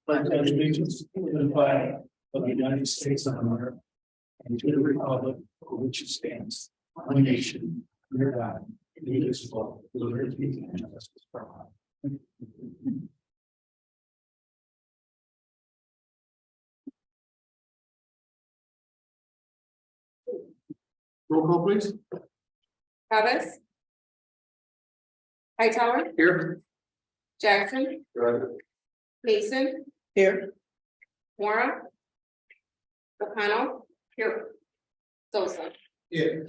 pledge allegiance to the flag of the United States of America and to the republic for which it stands, one nation, under God, indivisible, with liberty and justice for all. Roll call, please. Travis. Hightower, Here. Jackson, Mason, Here. Mora. O'Connell, here. Sosa. Here.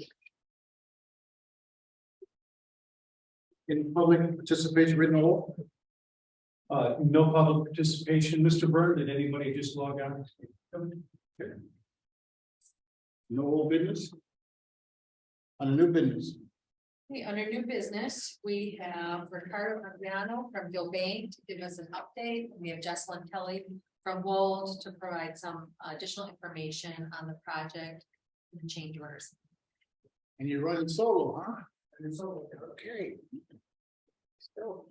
In public participation written all? No public participation. Mr. Byrne, did anybody just log out? Okay. No old business? On a new business. Okay, under new business, we have Ricardo Arbiano from Gilbane to give us an update. We have Jesselyn Kelly from Wold to provide some additional information on the project and change orders. And you're running solo, huh? Running solo, okay. Still.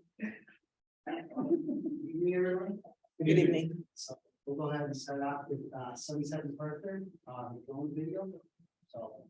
Good evening. So we'll go ahead and start off with 77 Parker, the drone video. So.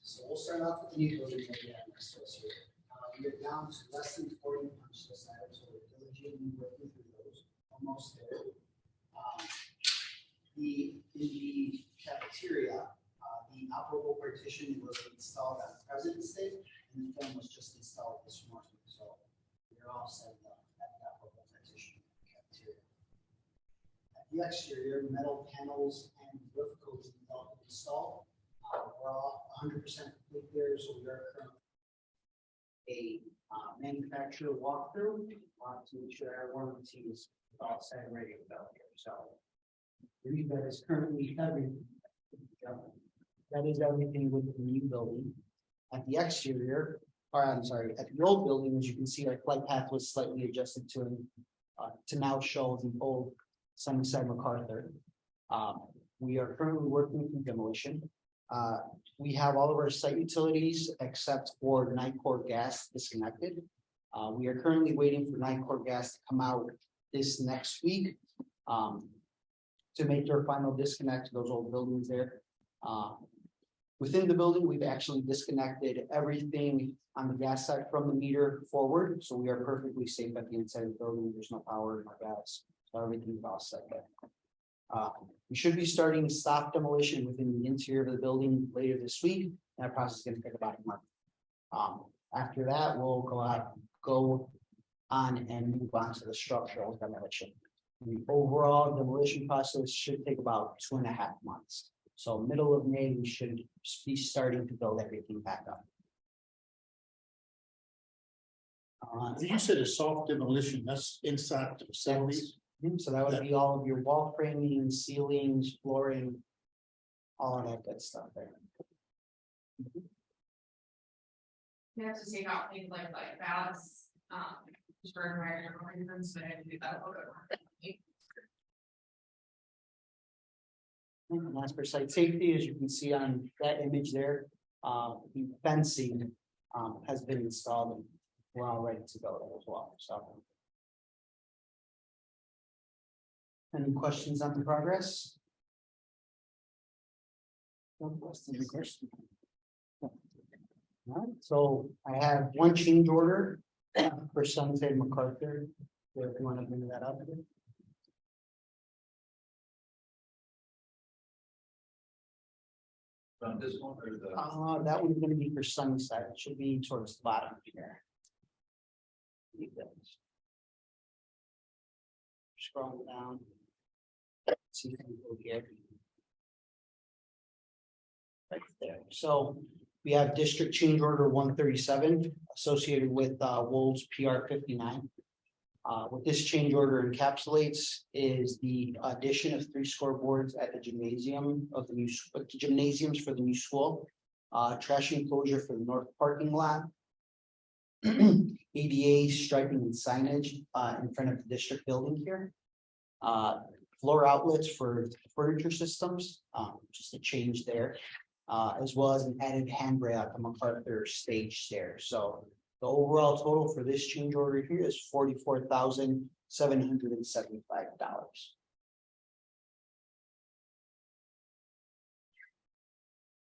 So we'll start off with the new building that we have next to us here. We're down to less than 40 punch list items, so we're diligently working through those, almost there. In the cafeteria, the operable partition was installed on President's Day, and the film was just installed this morning, so we're all set up at the operable partition in the cafeteria. At the exterior, metal panels and roof coats installed. We're all 100% complete there, so we are currently a manufacturer walkthrough to ensure our warranty is all set and ready to go here. So that is currently everything. That is everything with the new building. At the exterior, or I'm sorry, at the old building, as you can see, our flight path was slightly adjusted to now show the old 77 MacArthur. We are currently working through demolition. We have all of our site utilities except for Nicor gas disconnected. We are currently waiting for Nicor gas to come out this next week to make their final disconnect to those old buildings there. Within the building, we've actually disconnected everything on the gas side from the meter forward, so we are perfectly safe at the inside of the building. There's no power, no gas, so everything's all set there. We should be starting stop demolition within the interior of the building later this week. That process is going to take about a month. After that, we'll go on and move on to the structural demolition. The overall demolition process should take about 2.5 months. So middle of May, we should be starting to build everything back up. You said a soft demolition, that's inside the facilities. So that would be all of your wall framing, ceilings, flooring, all of that good stuff there. You have to take out things like valves, for environmental reasons, but I had to do that a little bit more. And as for site safety, as you can see on that image there, the fencing has been installed and we're all ready to go there as well. So. Any questions on the progress? No questions. All right, so I have one change order For Sunset MacArthur, if you want to bring that up. This one or the? That one's gonna be for Sunnyside, it should be towards the bottom here. Scroll down. See if we can go here. Right there, so we have district change order 137 associated with Wold's PR 59. What this change order encapsulates is the addition of 3 scoreboards at the gymnasium of the new gymnasiums for the new school. Trash enclosure for the north parking lot. ADA striping and signage in front of the district building here. Floor outlets for furniture systems, just a change there. As well as an added handrail at the MacArthur stage stair. So the overall total for this change order here is $44,775.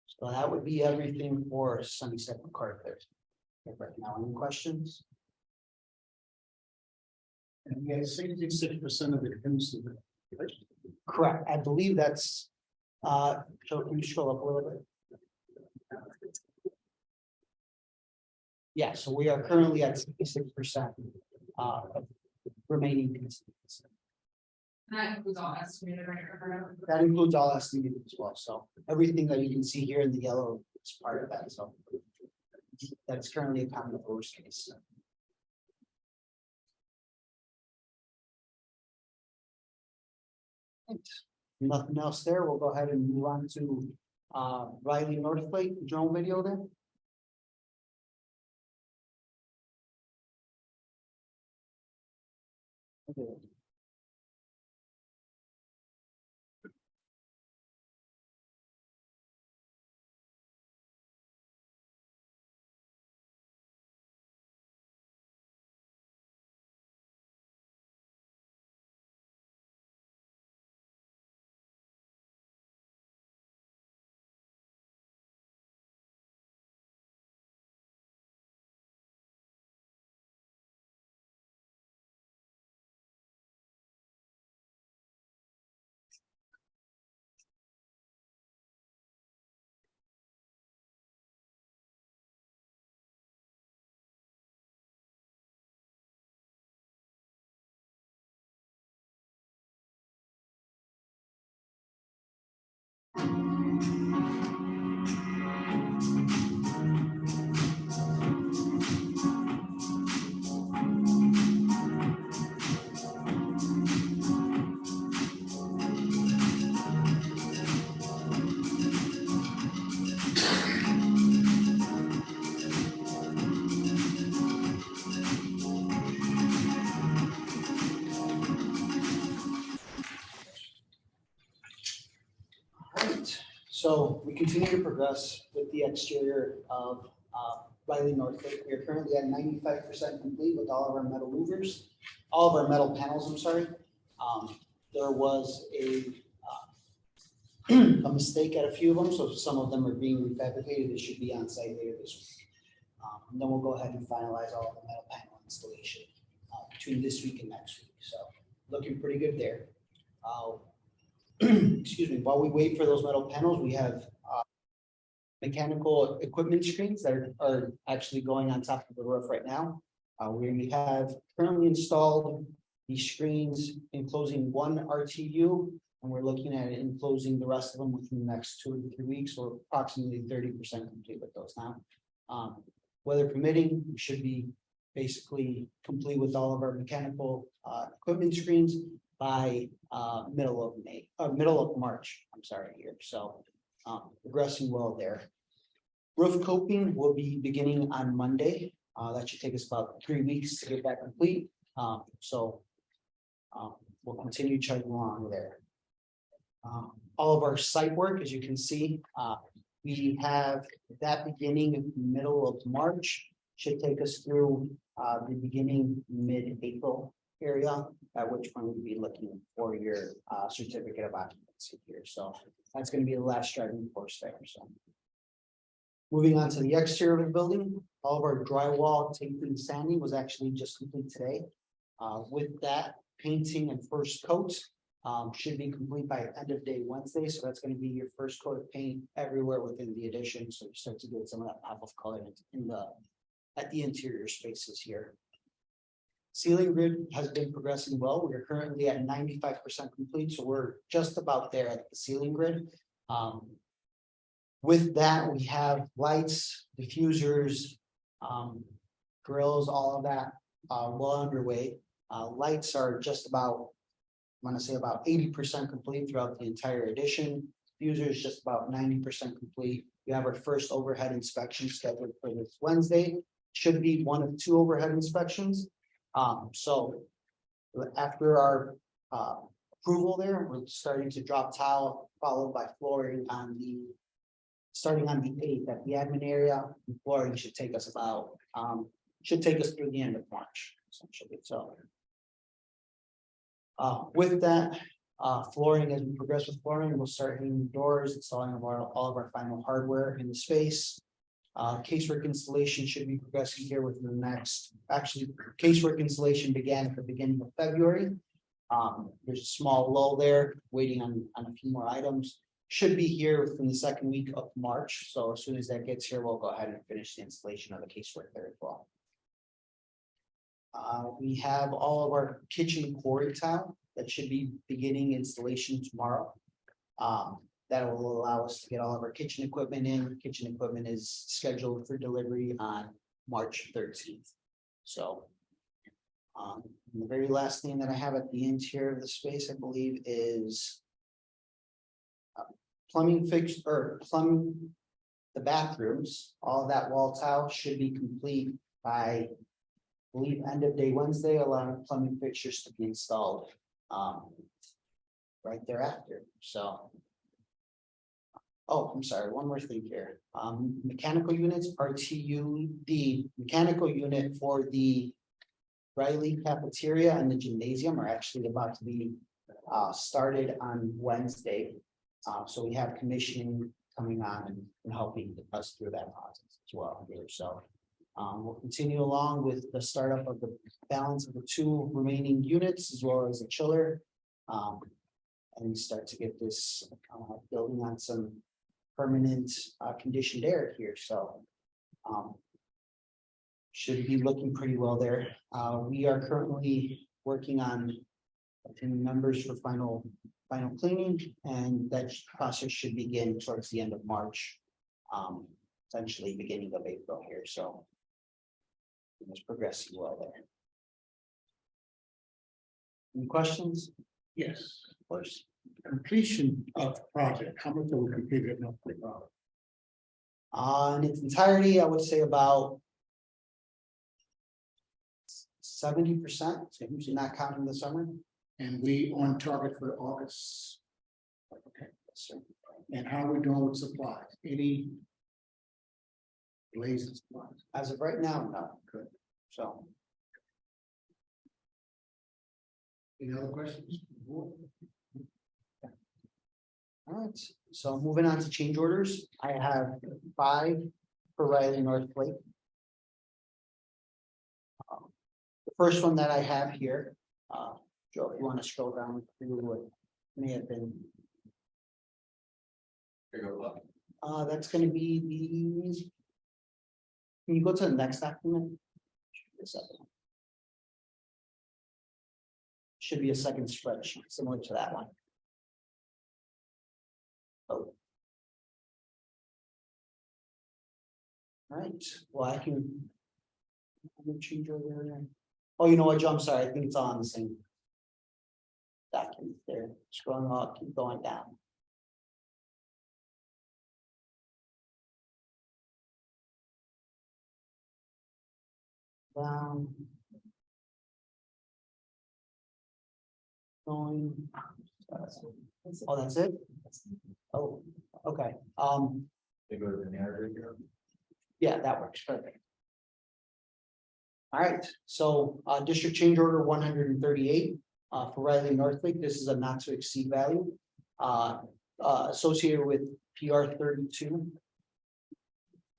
So that would be everything for Sunnyside MacArthur. Right now, any questions? And we had 66% of it comes to the. Correct, I believe that's, so can you scroll up a little bit? Yeah, so we are currently at 66%. Remaining. And that includes all estimated, right? Or- That includes all estimated as well, so everything that you can see here in the yellow is part of that, so. That's currently accounted for worst case. Nothing else there, we'll go ahead and move on to Riley Northlake drone video then. Okay. Right, so we continue to progress with the exterior of Riley Northlake. We are currently at 95% complete with all of our metal louvers, all of our metal panels, I'm sorry. There was a mistake at a few of them, so some of them are being refabricated. It should be on site later this week. And then we'll go ahead and finalize all of the metal panel installation between this week and next week. So looking pretty good there. Excuse me, while we wait for those metal panels, we have mechanical equipment screens that are actually going on top of the roof right now. We have currently installed the screens enclosing 1 RTU, and we're looking at enclosing the rest of them within the next 2 to 3 weeks, or approximately 30% complete with those now. Weather permitting, we should be basically complete with all of our mechanical equipment screens by middle of March, I'm sorry here, so progressing well there. Roof coping will be beginning on Monday. That should take us about 3 weeks to get that complete. So we'll continue chugging along there. All of our site work, as you can see, we have that beginning middle of March, should take us through the beginning mid-April area, at which point we'll be looking for your certificate of occupancy here. So that's going to be the last driving force there. So Moving on to the exterior of the building, all of our drywall taping sanding was actually just complete today. With that, painting and first coat should be complete by end of day Wednesday, so that's gonna be your first coat of paint everywhere within the addition, so you start to get some of that pop of color in the, at the interior spaces here. Ceiling grid has been progressing well. We are currently at 95% complete, so we're just about there at the ceiling grid. With that, we have lights, diffusers, grills, all of that well underway. Lights are just about, I want to say about 80% complete throughout the entire addition. Diffuser is just about 90% complete. We have our first overhead inspection scheduled for this Wednesday. Should be one of 2 overhead inspections. So after our approval there, we're starting to drop tile, followed by flooring on the, starting on the 8th at the admin area. The flooring should take us about, should take us through the end of March, essentially, so. With that, flooring, as we progress with flooring, we'll start hanging doors, installing all of our final hardware in the space. Casework installation should be progressing here within the next, actually, casework installation began at the beginning of February. There's a small lull there, waiting on a few more items. Should be here within the second week of March, so as soon as that gets here, we'll go ahead and finish the installation of the casework there as well. We have all of our kitchen quarry tile that should be beginning installation tomorrow. That will allow us to get all of our kitchen equipment in. Kitchen equipment is scheduled for delivery on March 13th. So, the very last thing that I have at the interior of the space, I believe, is plumbing fixed or plumbing the bathrooms. All of that wall tile should be complete by, I believe, end of day Wednesday, allowing plumbing fixtures to be installed right thereafter. So. Oh, I'm sorry, one more thing here. Mechanical units, RTU, the mechanical unit for the Riley cafeteria and the gymnasium are actually about to be started on Wednesday. So we have commissioning coming on and helping us through that process as well here. So we'll continue along with the startup of the balance of the 2 remaining units as well as a chiller. And start to get this building on some permanent conditioned air here, so should be looking pretty well there. We are currently working on obtaining numbers for final cleaning, and that process should begin towards the end of March, essentially beginning of April here. So it's progressing well there. Any questions? Yes, Of course. completion of the project, how much are we completed enough for the project? In its entirety, I would say about 70%, so usually not counting the summer. And we on target for August? Okay, Yes, sir. and how are we doing with supplies? Any delays in supplies? As of right now, no. Good. So, Any other questions? all right, so moving on to change orders, I have 5 for Riley North Lake. The first one that I have here, Joe, if you want to scroll down through what may have been. That's gonna be the. Can you go to the next document? Should be a second spreadsheet similar to that one. Oh. All right, well, I can change over there. Oh, you know what, Joe, I'm sorry, I think it's all on the same document there. Scrolling up, keep going down. Down. Going. Oh, that's it? Oh, okay, They go to the narrator. yeah, that works, perfect. All right, so district change order 138 for Riley Northlake. This is a not to exceed value associated with PR 32.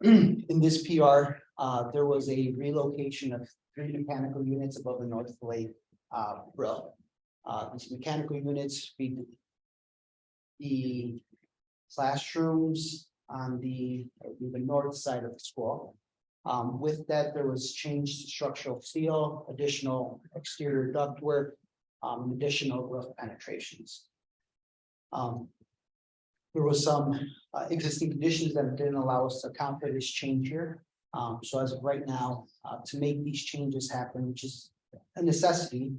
In this PR, there was a relocation of 3 mechanical units above the North Lake grill. These mechanical units feed the classrooms on the north side of the school. With that, there was changed structural steel, additional exterior ductwork, additional roof penetrations. There was some existing conditions that didn't allow us to account for this change here. So as of right now, to make these changes happen, which is a necessity,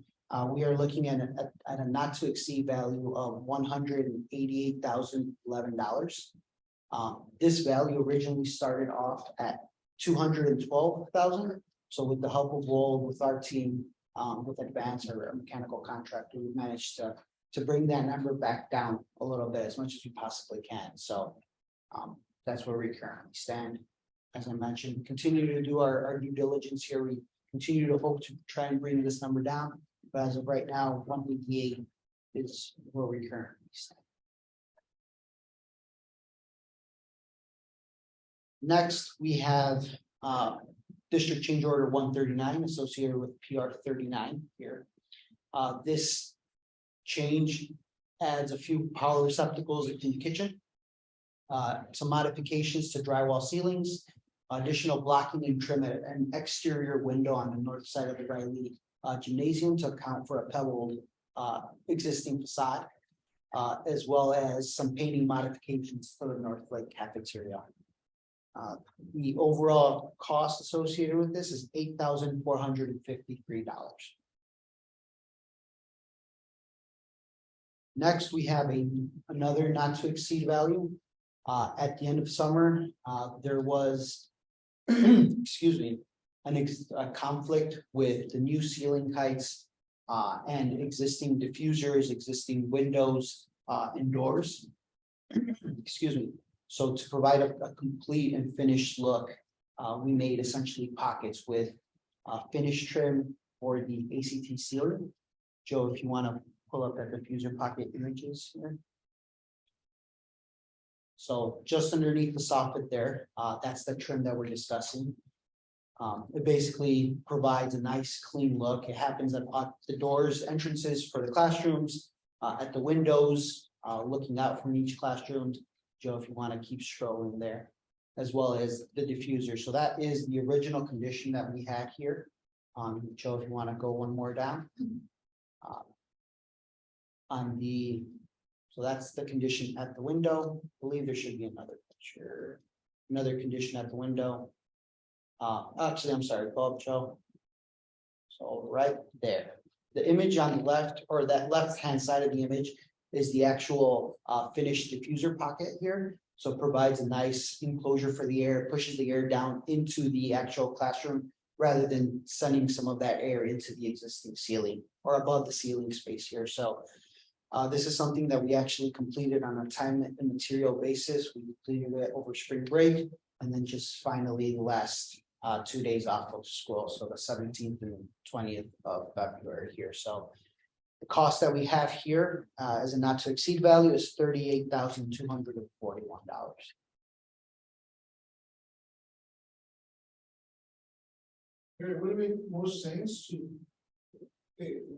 we are looking at a not to exceed value of $188,011. This value originally started off at $212,000. So with the help of Wold, with our team, with Advance, our mechanical contractor, we managed to bring that number back down a little bit as much as we possibly can. So that's where we currently stand. As I mentioned, we continue to do our due diligence here. We continue to hope to try and bring this number down. But as of right now, 188 is where we currently stand. Next, we have District Change Order 139 associated with PR 39 here. This change adds a few power receptacles in the kitchen. Some modifications to drywall ceilings, additional blocking and trim at an exterior window on the north side of the Riley gymnasium to account for a pebbled existing facade, as well as some painting modifications for the North Lake cafeteria. The overall cost associated with this is $8,453. Next, we have another not to exceed value. At the end of summer, there was, excuse me, a conflict with the new ceiling heights and existing diffusers, existing windows and doors. Excuse me. So to provide a complete and finished look, we made essentially pockets with finish trim for the ACT ceiling. Joe, if you want to pull up that diffuser pocket images here. So just underneath the soffit there, that's the trim that we're discussing. It basically provides a nice clean look. It happens at the doors, entrances for the classrooms, at the windows, looking out from each classroom. Joe, if you want to keep scrolling there, as well as the diffuser. So that is the original condition that we had here. Joe, if you want to go one more down. So that's the condition at the window. I believe there should be another picture, another condition at the window. Actually, I'm sorry, go up, Joe. So right there, the image on the left, or that left-hand side of the image, is the actual finished diffuser pocket here. So it provides a nice enclosure for the air, pushes the air down into the actual classroom rather than sending some of that air into the existing ceiling or above the ceiling space here. So this is something that we actually completed on a time and material basis. We completed it over spring break and then just finally the last 2 days off of school. So the 17th and 20th of February here. So the cost that we have here as a not to exceed value is $38,241. Would it make more sense to take the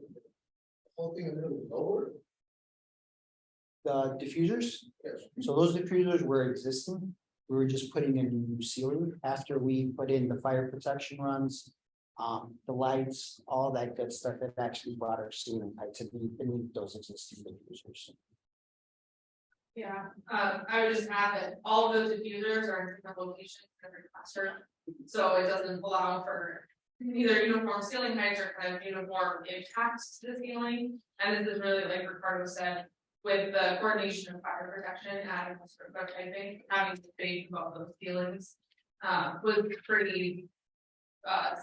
whole thing a little lower? The diffusers, Yes. so those diffusers were existing. We were just putting in a new ceiling after we put in the fire protection runs, the lights, all that good stuff that actually brought our ceiling height to beneath those existing diffusers. Yeah, I would just add that all of those diffusers are in different locations in every classroom. So it doesn't allow for either uniform ceiling heights or kind of uniform impacts to the ceiling. And this is really, like Ricardo said, with the coordination of fire protection, adding sort of typing, having space above those ceilings was pretty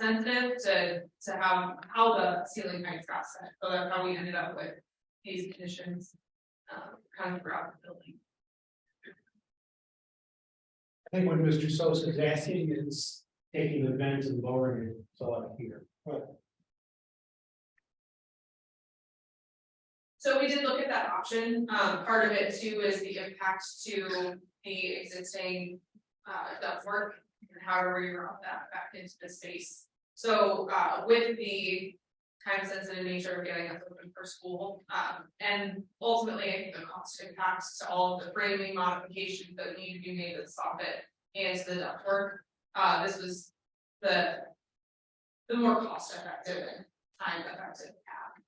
sensitive to how the ceiling heights got set. So that's how we ended up with these conditions kind of throughout the building. I think what Mr. Sosa is asking is taking the vents and lowering it to up here. So we did look at that option. Part of it too is the impact to the existing ductwork and how to reroute that back into the space. So with the time sensitive nature of getting us open for school, and ultimately I think the cost impacts to all of the framing modifications that need to be made to the soffit and to the ductwork. This was the more cost effective and time effective path.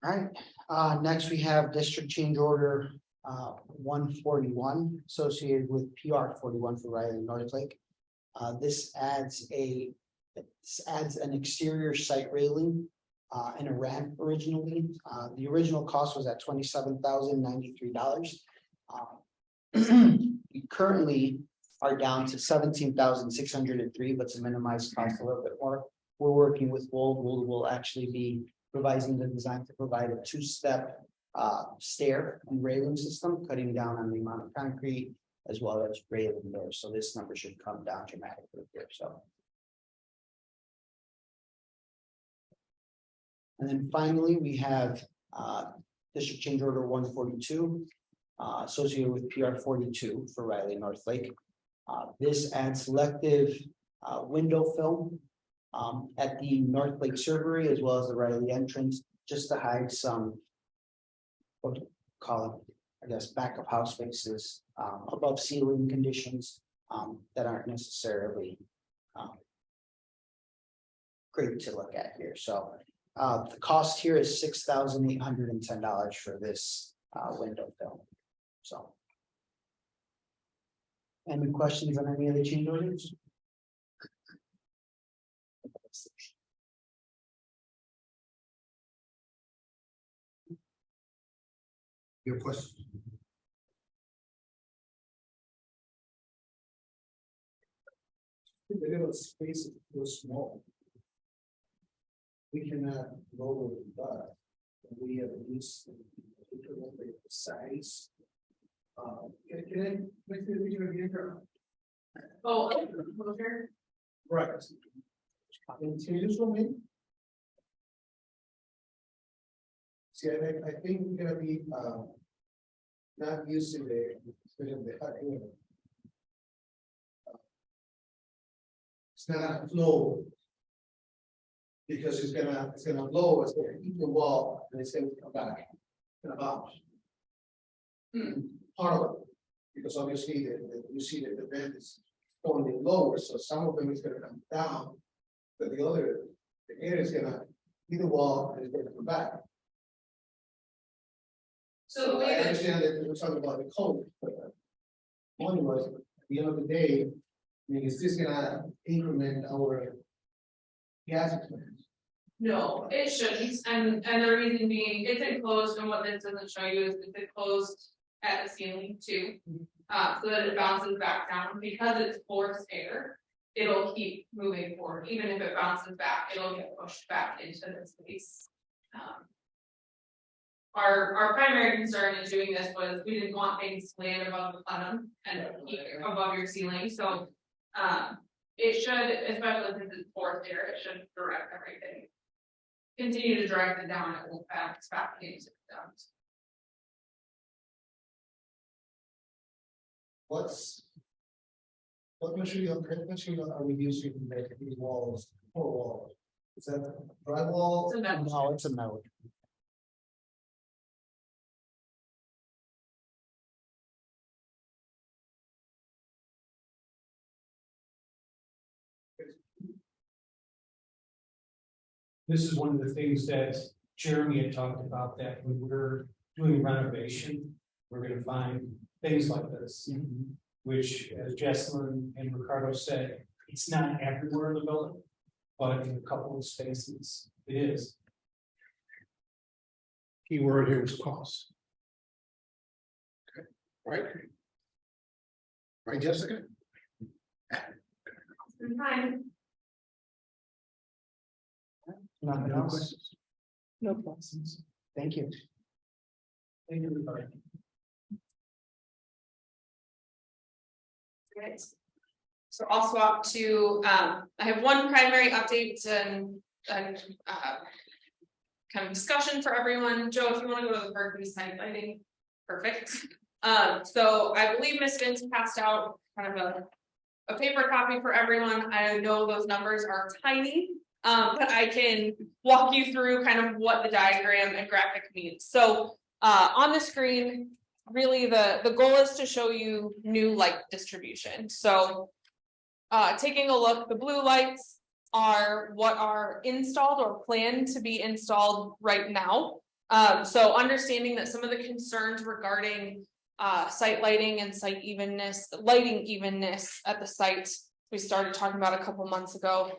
Alright, next we have district change order 141 associated with PR 41 for Riley Northlake. This adds an exterior site railing and a ramp originally. The original cost was at $27,093. We currently are down to $17,603, but to minimize cost a little bit more, we're working with Wold. Wold will actually be revising the design to provide a two-step stair and railing system, cutting down on the amount of concrete as well as railing there. So this number should come down dramatically here. So. And then finally, we have district change order 142 associated with PR 42 for Riley Northlake. This adds selective window film at the Northlake Servery as well as the Riley entrance, just to hide some, what do you call it, I guess, back of house spaces, above ceiling conditions that aren't necessarily great to look at here. So the cost here is $6,810 for this window film. So. Any questions on any of the change orders? Your question. The little space is too small. We cannot lower the bar. We have reduced the size. Can I make the video again? Oh, closure. Right. And can you just show me? See, I think we're gonna be not using the it's not gonna flow. Because it's gonna blow, it's gonna hit the wall, and it's gonna come back. It's gonna bounce. Part of it, because obviously you see that the vent is going lower, so some of them is gonna come down. But the air is gonna hit the wall and it's gonna come back. So the I way that understand that we're talking about the code, but one was, at the end of the day, I mean, is this gonna increment our gas expense? no, it shouldn't, and the reason being, it's enclosed, and what this doesn't show you is it's enclosed at the ceiling too. So that it bounces back down, because it's forced air, it'll keep moving forward, even if it bounces back, it'll get pushed back into the space. Our primary concern in doing this was we didn't want things to land above the plenum and keep it above your ceiling, so it should, especially since it's forced air, it should direct everything. Continue to direct it down, it won't bounce back into the dumps. What material are we using to make these walls, four walls? Is that drywall? It's a metal. No, it's a metal. This is one of the things that Jeremy had talked about, that when we're doing renovation, we're gonna find things like this. Which, as Jesselyn and Ricardo said, it's not everywhere in the building, but in a couple of spaces, it is. Key word here is cost. Okay, right? Right, Jessica? Fine. Nothing No else. questions? No questions. Thank you. Thank you, everybody. Right. So I'll swap to, I have one primary update and kind of discussion for everyone. Joe, if you want to go to the parking site lighting, perfect. So I believe Ms. Vince passed out kind of a paper copy for everyone. I know those numbers are tiny, but I can walk you through kind of what the diagram and graphic means. So on the screen, really the goal is to show you new light distribution. So taking a look, the blue lights are what are installed or planned to be installed right now. So understanding that some of the concerns regarding site lighting and site evenness, lighting evenness at the site, we started talking about a couple months ago.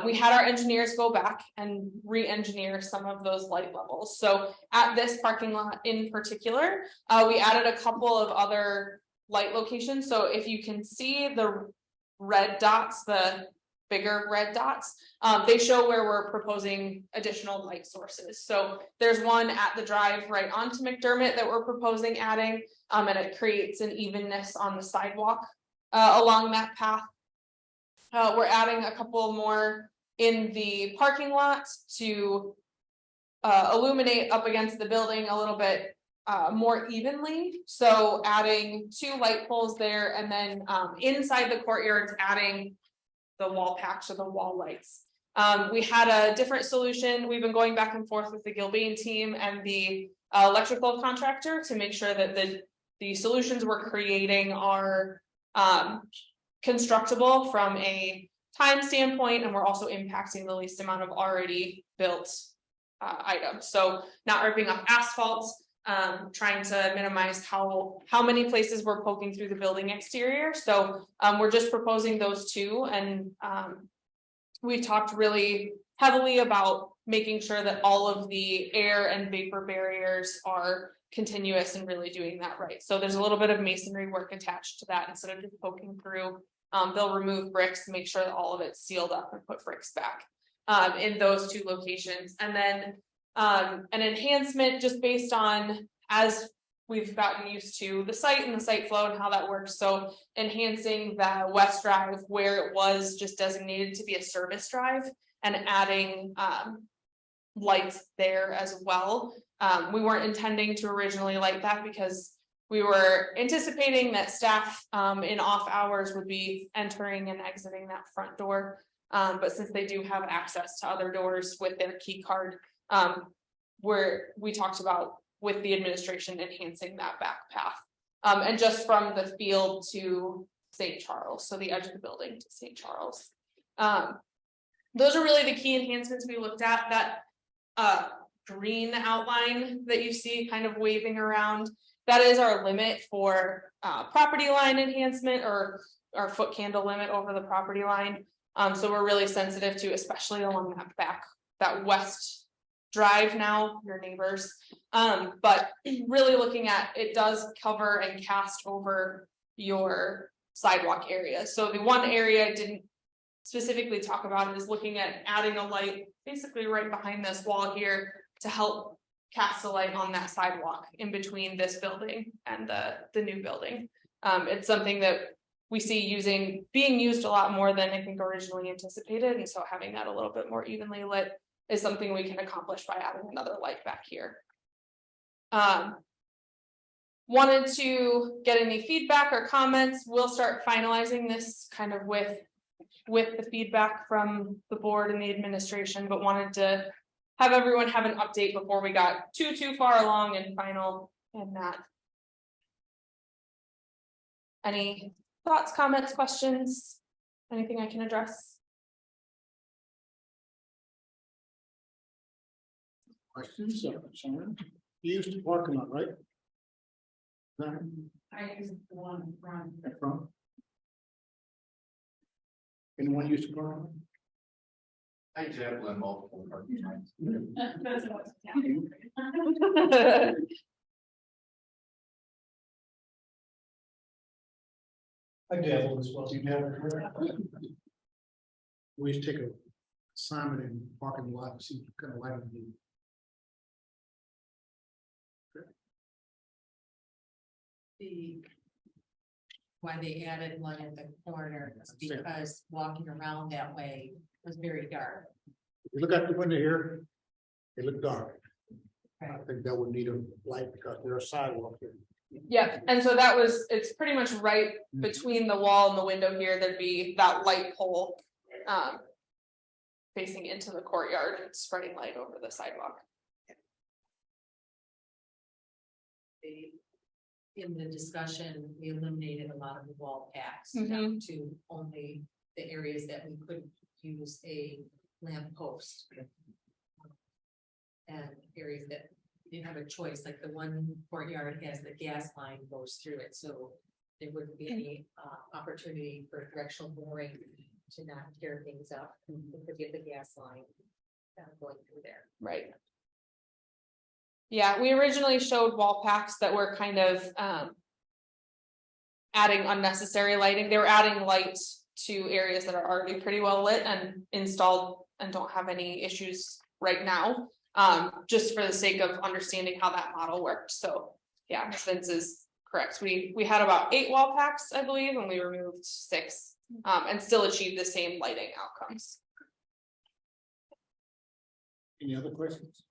We had our engineers go back and re-engineer some of those light levels. So at this parking lot in particular, we added a couple of other light locations. So if you can see the red dots, the bigger red dots, they show where we're proposing additional light sources. So there's one at the drive right onto McDermott that we're proposing adding, and it creates an evenness on the sidewalk along that path. We're adding a couple more in the parking lot to illuminate up against the building a little bit more evenly. So adding 2 light poles there, and then inside the courtyards adding the wall packs or the wall lights. We had a different solution. We've been going back and forth with the Gilbane team and the electrical contractor to make sure that the solutions we're creating are constructible from a time standpoint, and we're also impacting the least amount of already built items. So not ripping up asphalt, trying to minimize how many places we're poking through the building exterior. So we're just proposing those 2, and we talked really heavily about making sure that all of the air and vapor barriers are continuous and really doing that right. So there's a little bit of masonry work attached to that instead of just poking through. They'll remove bricks, make sure that all of it's sealed up, and put bricks back in those 2 locations. And then an enhancement just based on as we've gotten used to the site and the site flow and how that works. So enhancing the West Drive where it was just designated to be a service drive and adding lights there as well. We weren't intending to originally light that because we were anticipating that staff in off hours would be entering and exiting that front door. But since they do have access to other doors with their key card, where we talked about with the administration enhancing that back path. And just from the field to St. Charles, so the edge of the building to St. Charles. Those are really the key enhancements we looked at. That green outline that you see kind of waving around, that is our limit for property line enhancement, or our foot candle limit over the property line. So we're really sensitive to, especially along that west drive now, your neighbors. But really looking at, it does cover and cast over your sidewalk area. So the one area I didn't specifically talk about is looking at adding a light basically right behind this wall here to help cast a light on that sidewalk in between this building and the new building. It's something that we see being used a lot more than I think originally anticipated, and so having that a little bit more evenly lit is something we can accomplish by adding another light back here. Wanted to get any feedback or comments. We'll start finalizing this kind of with the feedback from the board and the administration, but wanted to have everyone have an update before we got too far along and final in that. Any thoughts, comments, questions, anything I can address? Questions or someone? You used to parking lot, right? I use the one in front. At front? Anyone used to park? I dabble in multiple parking lots. That's what I dabbled as well. You dabbled. We used to take a assignment in parking lot to see what kind of lighting we need. Why they added one at the corner is because walking around that way was very dark. If you look out the window here, They look dark. I think that would need a light because there's a sidewalk here. Yeah, and so it's pretty much right between the wall and the window here, there'd be that light pole. Facing into the courtyard and spreading light over the sidewalk. In the discussion, we eliminated a lot of the wall packs Mhm. down to only the areas that we couldn't use a lamp post. And areas that we didn't have a choice, like the one courtyard has the gas line goes through it, so there wouldn't be any opportunity for directional boring to not tear things up, because you have the gas line going through there. Right. Yeah, we originally showed wall packs that were kind of adding unnecessary lighting. They were adding light to areas that are already pretty well lit and installed and don't have any issues right now. Just for the sake of understanding how that model worked. So yeah, Vince is correct. We had about 8 wall packs, I believe, and we removed 6. And still achieve the same lighting outcomes. Any other questions?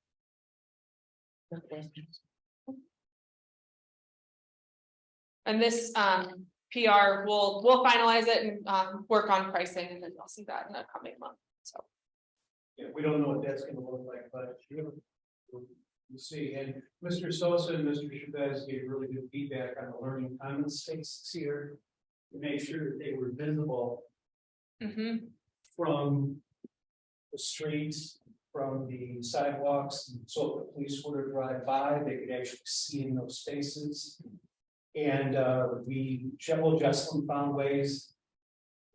And this PR we'll finalize it and work on pricing, and then you'll see that in the coming month. So Yeah, we don't know what that's gonna look like, but we'll see. And Mr. Sosa and Mr. Chavez gave really good feedback on the learning commons spaces here. To make sure that they were visible from the streets, from the sidewalks, so if the police were to drive by, they could actually see in those spaces. And Jesselyn found ways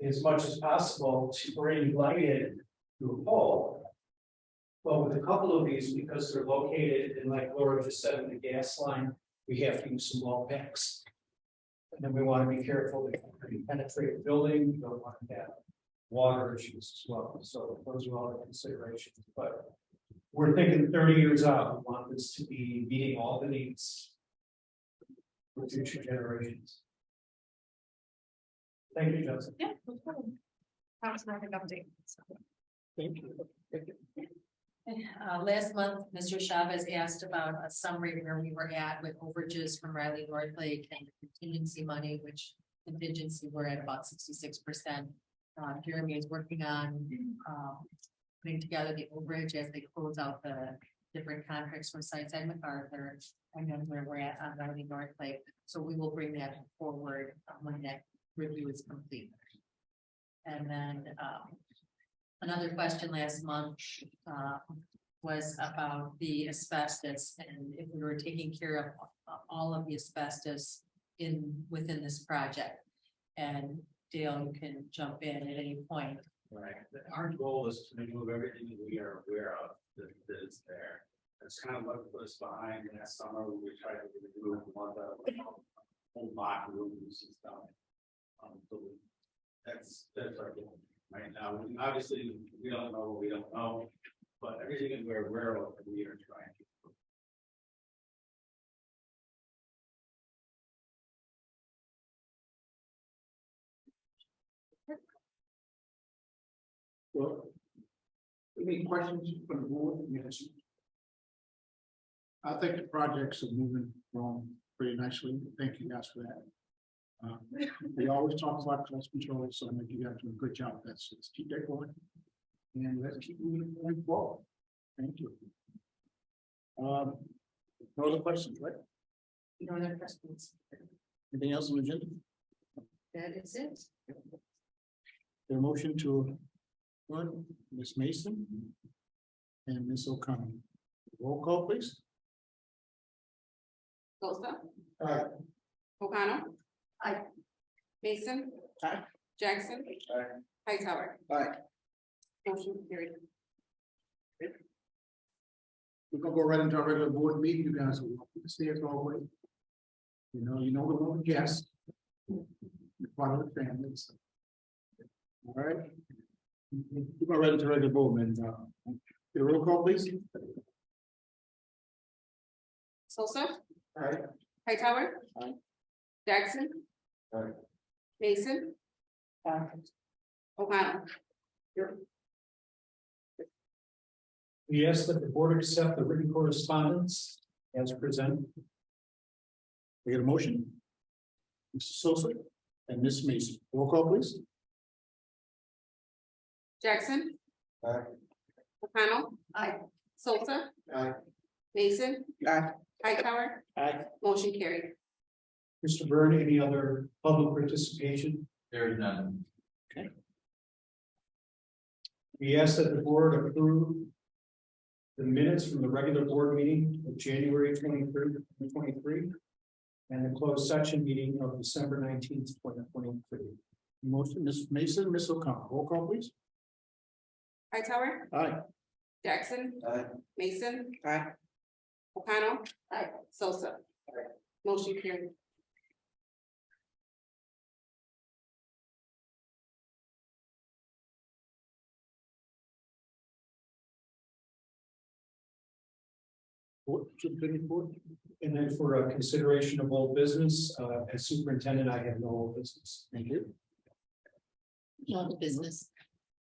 as much as possible to bring light in through a pole. But with a couple of these, because they're located, and like Laura just said, in the gas line, we have to use some wall packs. And then we want to be careful that we penetrate the building, we don't want to have water issues as well, so those are all the considerations, but we're thinking 30 years out, we want this to be meeting all the needs for future generations. Thank you, Justin. yeah, no problem. That was nothing update. Thank you. Last month, Mr. Chavez asked about a summary where we were at with overages from Riley North Lake and contingency money, which contingency we're at about 66%. Jeremy is working on putting together the overage as they close out the different contracts from Sideside MacArthur, and then where we're at on Riley North Lake. So we will bring that forward when that review is complete. And then another question last month was about the asbestos, and if we were taking care of all of the asbestos within this project. And Dale, you can jump in at any point. Right, our goal is to remove everything that we are aware of that is there. That's kind of what was behind last summer, when we tried to remove one of the old lock rooms and stuff. So that's our goal right now. Obviously, we don't know what we don't know, but everything that we're aware of, we are trying to. Well, any questions from the board? Yes. I think the projects are moving along pretty nicely. Thank you guys for that. We always talk about cost control, so I think you guys do a good job. Let's keep that going. And let's keep moving forward. Thank you. No other questions, right? No other questions? Anything else on the agenda? That is it. The motion to Ms. Mason and Ms. O'Connor. Roll call, please. Sosa. Aye. O'Connell. Aye. Mason. Aye. Jackson. Aye. Hightower. Aye. Motion carried. We're gonna go right into our regular board meeting. You guys are welcome to stay as always. You know the guests. You're part of the family. So. All right. We're going right into regular board meeting. Get a roll call, please. Sosa. Aye. Hightower. Aye. Jackson. Aye. Mason. O'Connell. We ask that the board accept the written correspondence as presented. We get a motion? Mr. Sosa and Ms. Mason, roll call please. Jackson. Aye. O'Connell. Aye. Solta. Aye. Mason. Aye. Hightower. Aye. Motion carried. Mr. Byrne, any other public participation? There is none. We ask that the board approve the minutes from the regular board meeting of January 23rd, 2023, and the closed session meeting of December 19th, 2023. Motion, Ms. Mason, Ms. O'Connell, roll call please. Hightower. Aye. Jackson. Aye. Mason. Aye. O'Connell. Aye. Sosa. Motion carried. Board, committee board. And then for a consideration of old business, as superintendent, I have no old business. Thank you. No business.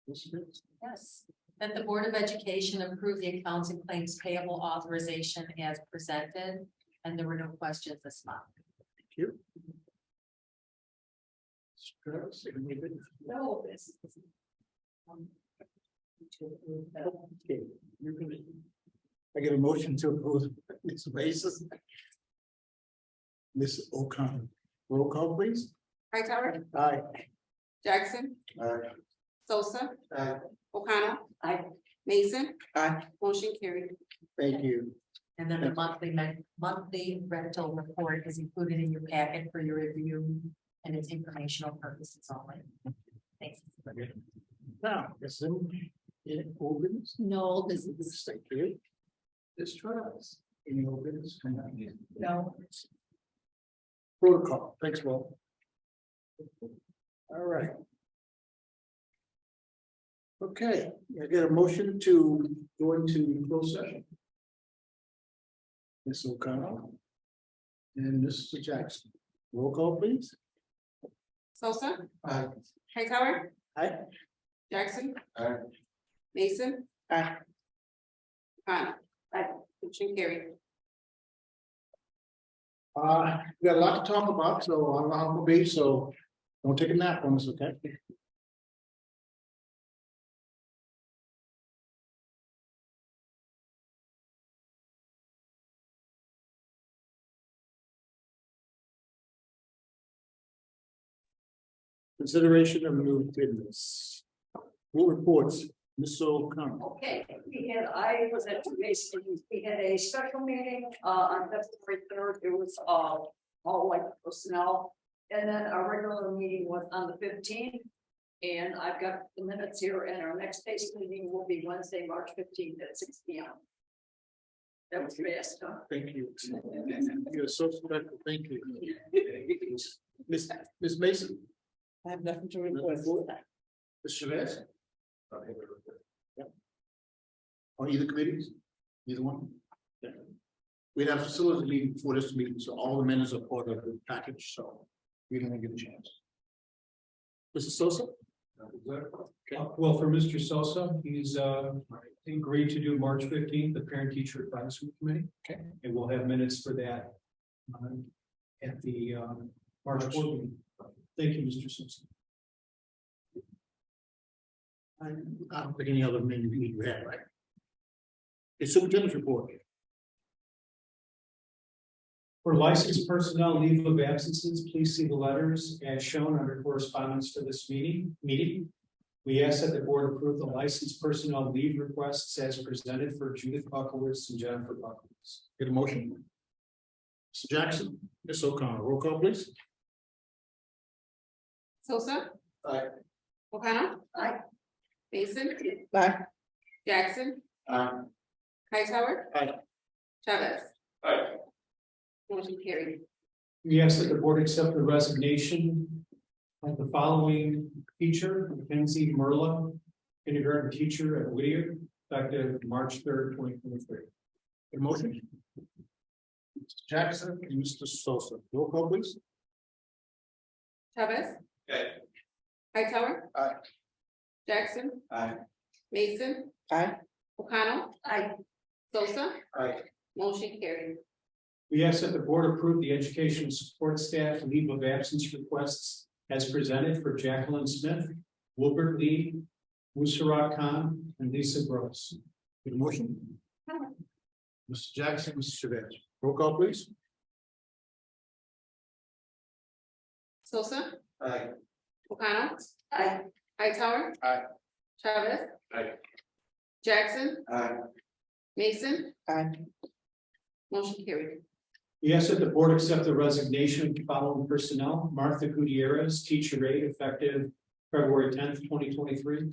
Ms. Fitz. Yes. That the Board of Education approve the accounts and claims payable authorization as presented, and there were no questions this month. Thank you. Strauss, anybody? No business. Okay, you're gonna. I get a motion to approve Ms. Mason. Ms. O'Connell, roll call please. Hightower. Aye. Jackson. Aye. Sosa. Aye. O'Connell. Aye. Mason. Aye. Motion carried. Thank you. And then the monthly rental report is included in your packet for your review, and it's informational purposes only. Thanks. Now, is there any old business? No business. Thank you. This trials, any old business? Come on in. No. Protocol, thanks, Will. All right. Okay, I get a motion to go into closed session. Ms. O'Connell. And Mr. Jackson, roll call please. Sosa. Aye. Hightower. Aye. Jackson. Aye. Mason. Aye. O'Connell. Aye. Motion carried. We got a lot to talk about, so I don't know how it'll be, so don't take a nap on us, okay? Consideration of new business. Who reports? Ms. O'Connell. Okay, I was at we had a special meeting, on February 3rd, it was, all like personnel. And then our regular meeting was on the 15th. And I've got the minutes here, and our next base meeting will be Wednesday, March 15th at 6 p.m. That was fast, huh? Thank you. You're so special, thank you. Ms. Mason. I have nothing to report. Ms. Chavez? Yep. On either committees? Either one? Yeah. We have facility meeting before this meeting, so all the minutes are part of the package, so we don't get a chance. Mr. Sosa? Well, for Mr. Sosa, he's agreed to do March 15th, the Parent Teacher Advisory Committee. Okay. And we'll have minutes for that at the March board meeting. Thank you, Mr. Sosa. I don't think any other meeting you have, right? It's superintendent's report. For licensed personnel leave of absences, please see the letters as shown under correspondence for this meeting. We ask that the board approve the licensed personnel leave requests as presented for Judith Buckowitz and Jennifer Buckowitz. Get a motion. Mr. Jackson, Ms. O'Connell, roll call please. Sosa. Aye. O'Connell. Aye. Mason. Aye. Jackson. Aye. Hightower. Aye. Chavez. Aye. Motion carried. We ask that the board accept the resignation of the following teacher, Mackenzie Merla, kindergarten teacher at Whittier, effective March 3rd, 2023. Get a motion. Mr. Jackson and Mr. Sosa, roll call please. Chavez. Aye. Hightower. Aye. Jackson. Aye. Mason. Aye. O'Connell. Aye. Sosa. Aye. Motion carried. We ask that the board approve the educational support staff leave of absence requests as presented for Jacqueline Smith, Wilbert Lee, Musharat Khan, and Lisa Gross. Get a motion? Mr. Jackson, Mr. Chavez, roll call please. Sosa. Aye. O'Connell. Aye. Hightower. Aye. Chavez. Aye. Jackson. Aye. Mason. Motion carried. We ask that the board accept the resignation of the following personnel: Martha Gutierrez, teacher aide, effective February 10th, 2023.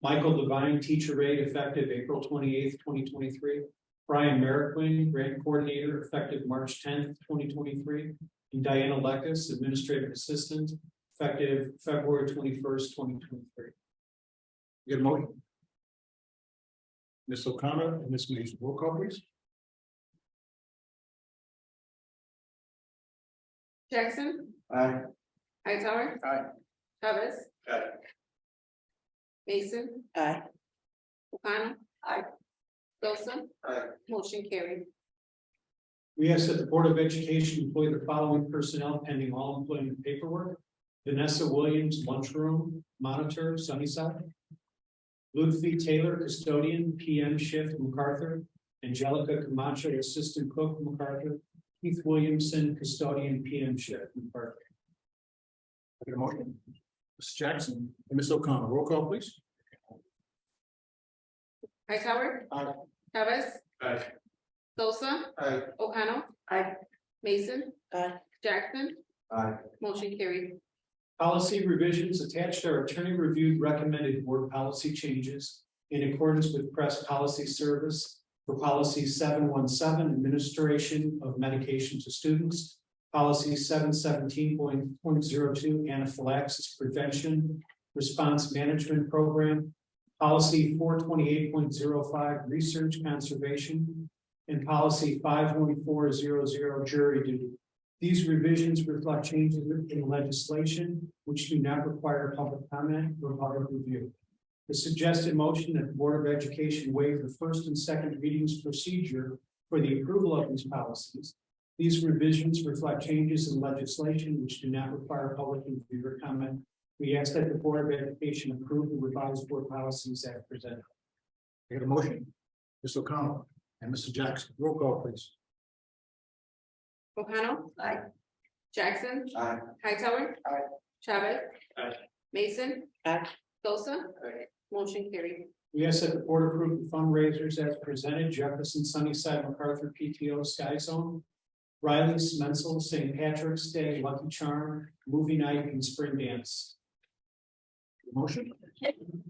Michael Devine, teacher aide, effective April 28th, 2023. Brian Merriquin, grant coordinator, effective March 10th, 2023. And Diana Lekis, administrative assistant, effective February 21st, 2023. Get a motion. Ms. O'Connor and Ms. Mason, roll call please. Jackson. Aye. Hightower. Aye. Chavez. Aye. Mason. Aye. O'Connell. Aye. Sosa. Aye. Motion carried. We ask that the Board of Education employ the following personnel pending all employment paperwork: Vanessa Williams, lunchroom monitor, Sunnyside. Ludwig Taylor, custodian, PM shift, MacArthur. Angelica Camacho, assistant cook, MacArthur. Keith Williamson, custodian, PM shift, MacArthur. Get a motion. Mr. Jackson and Ms. O'Connor, roll call please. Hightower. Aye. Chavez. Aye. Sosa. Aye. O'Connell. Aye. Mason. Aye. Jackson. Aye. Motion carried. Policy revisions attached are attorney reviewed recommended board policy changes in accordance with press policy service for policy 717, administration of medication to students, policy 717.02, anaphylaxis prevention response management program, policy 428.05, research conservation, and policy 51400, jury duty. These revisions reflect changes in legislation which do not require public comment or public review. The suggested motion that the Board of Education waive the first and second readings procedure for the approval of these policies. These revisions reflect changes in legislation which do not require public review or comment. We ask that the Board of Education approve the revised board policies as presented. I get a motion. Ms. O'Connell and Mr. Jackson, roll call please. O'Connell. Aye. Jackson. Aye. Hightower. Aye. Chavez. Aye. Mason. Aye. Sosa. Aye. Motion carried. We ask that the board approve the fundraisers as presented: Jefferson, Sunnyside, MacArthur, PTO, Sky Zone, Riley, Smensel, St. Patrick's Day, Lucky Charm, movie night, and spring dance. Motion.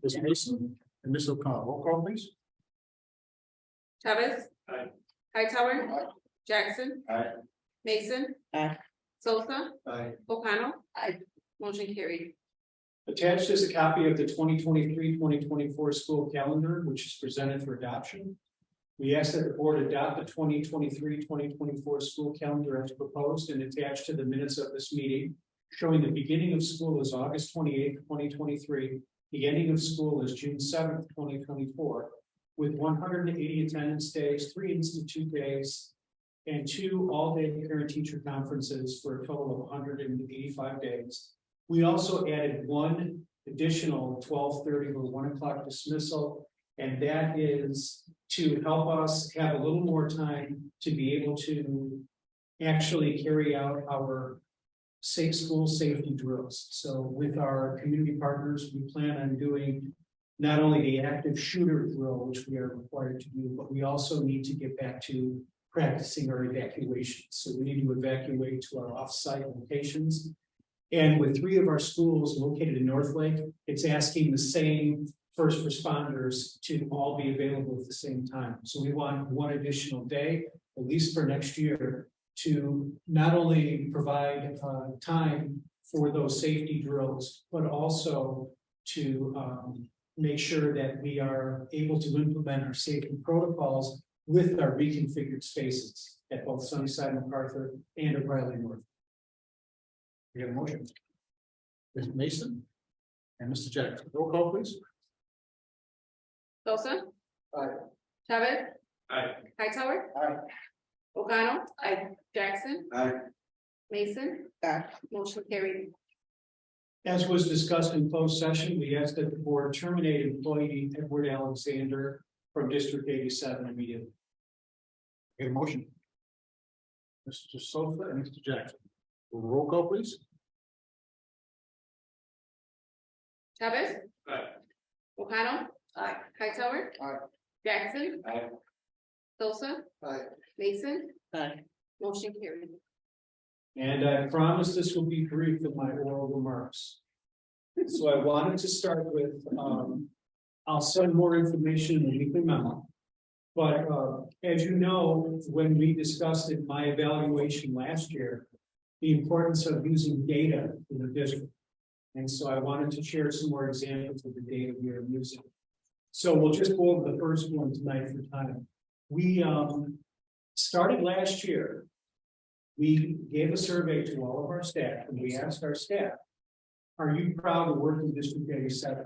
Ms. Mason and Ms. O'Connor, roll call please. Chavez. Aye. Hightower. Aye. Jackson. Aye. Mason. Aye. Sosa. Aye. O'Connell. Aye. Motion carried. Attached is a copy of the 2023-2024 school calendar, which is presented for adoption. We ask that the board adopt the 2023-2024 school calendar as proposed and attached to the minutes of this meeting, showing the beginning of school is August 28th, 2023, the ending of school is June 7th, 2024, with 180 attendance days, 3 institute days, and 2 all-day parent-teacher conferences for a total of 185 days. We also added 1 additional 12:30 or 1 o'clock dismissal, and that is to help us have a little more time to be able to actually carry out our safe school safety drills. So with our community partners, we plan on doing not only the active shooter drill, which we are required to do, but we also need to get back to practicing our evacuations. So we need to evacuate to our off-site locations. And with 3 of our schools located in North Lake, it's asking the same first responders to all be available at the same time. So we want 1 additional day, at least for next year, to not only provide time for those safety drills, but also to make sure that we are able to implement our safety protocols with our reconfigured spaces at both Sunnyside, MacArthur, and at Riley North. We have a motion. Ms. Mason and Mr. Jackson, roll call please. Sosa. Aye. Chavez. Aye. Hightower. Aye. O'Connell. Aye. Jackson. Aye. Mason. Motion carried. As was discussed in closed session, we ask that the board terminate employee Edward Alexander from District 87 immediately. Get a motion. Mr. Sofa and Mr. Jackson. Roll call, please. Chavez. Aye. O'Connell. Aye. Hightower. Aye. Jackson. Aye. Sosa. Aye. Mason. Aye. Motion carried. And I promise this will be brief in my oral remarks. So I wanted to start with, I'll send more information in the weekly memo. But as you know, when we discussed in my evaluation last year, the importance of using data in the district. And so I wanted to share some more examples of the data we are using. So we'll just go over the first one tonight for time. We started last year. We gave a survey to all of our staff and we asked our staff, are you proud to work in District 87?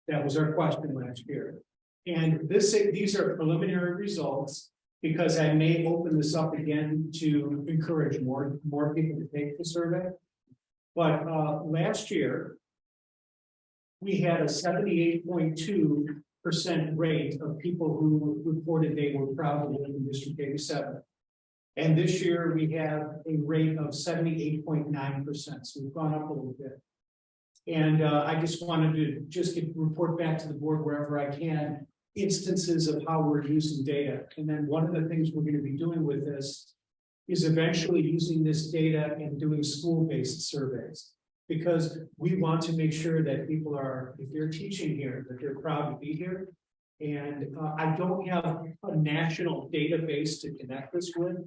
That was our question last year. And these are preliminary results because I may open this up again to encourage more people to take the survey. But last year, we had a 78.2% rate of people who reported they were proud to live in District 87. And this year we have a rate of 78.9%. So we've gone up a little bit. And I just wanted to report back to the board wherever I can, instances of how we're using data. And then one of the things we're going to be doing with this is eventually using this data and doing school-based surveys. Because we want to make sure that people are, if they're teaching here, that they're proud to be here. And I don't have a national database to connect this with.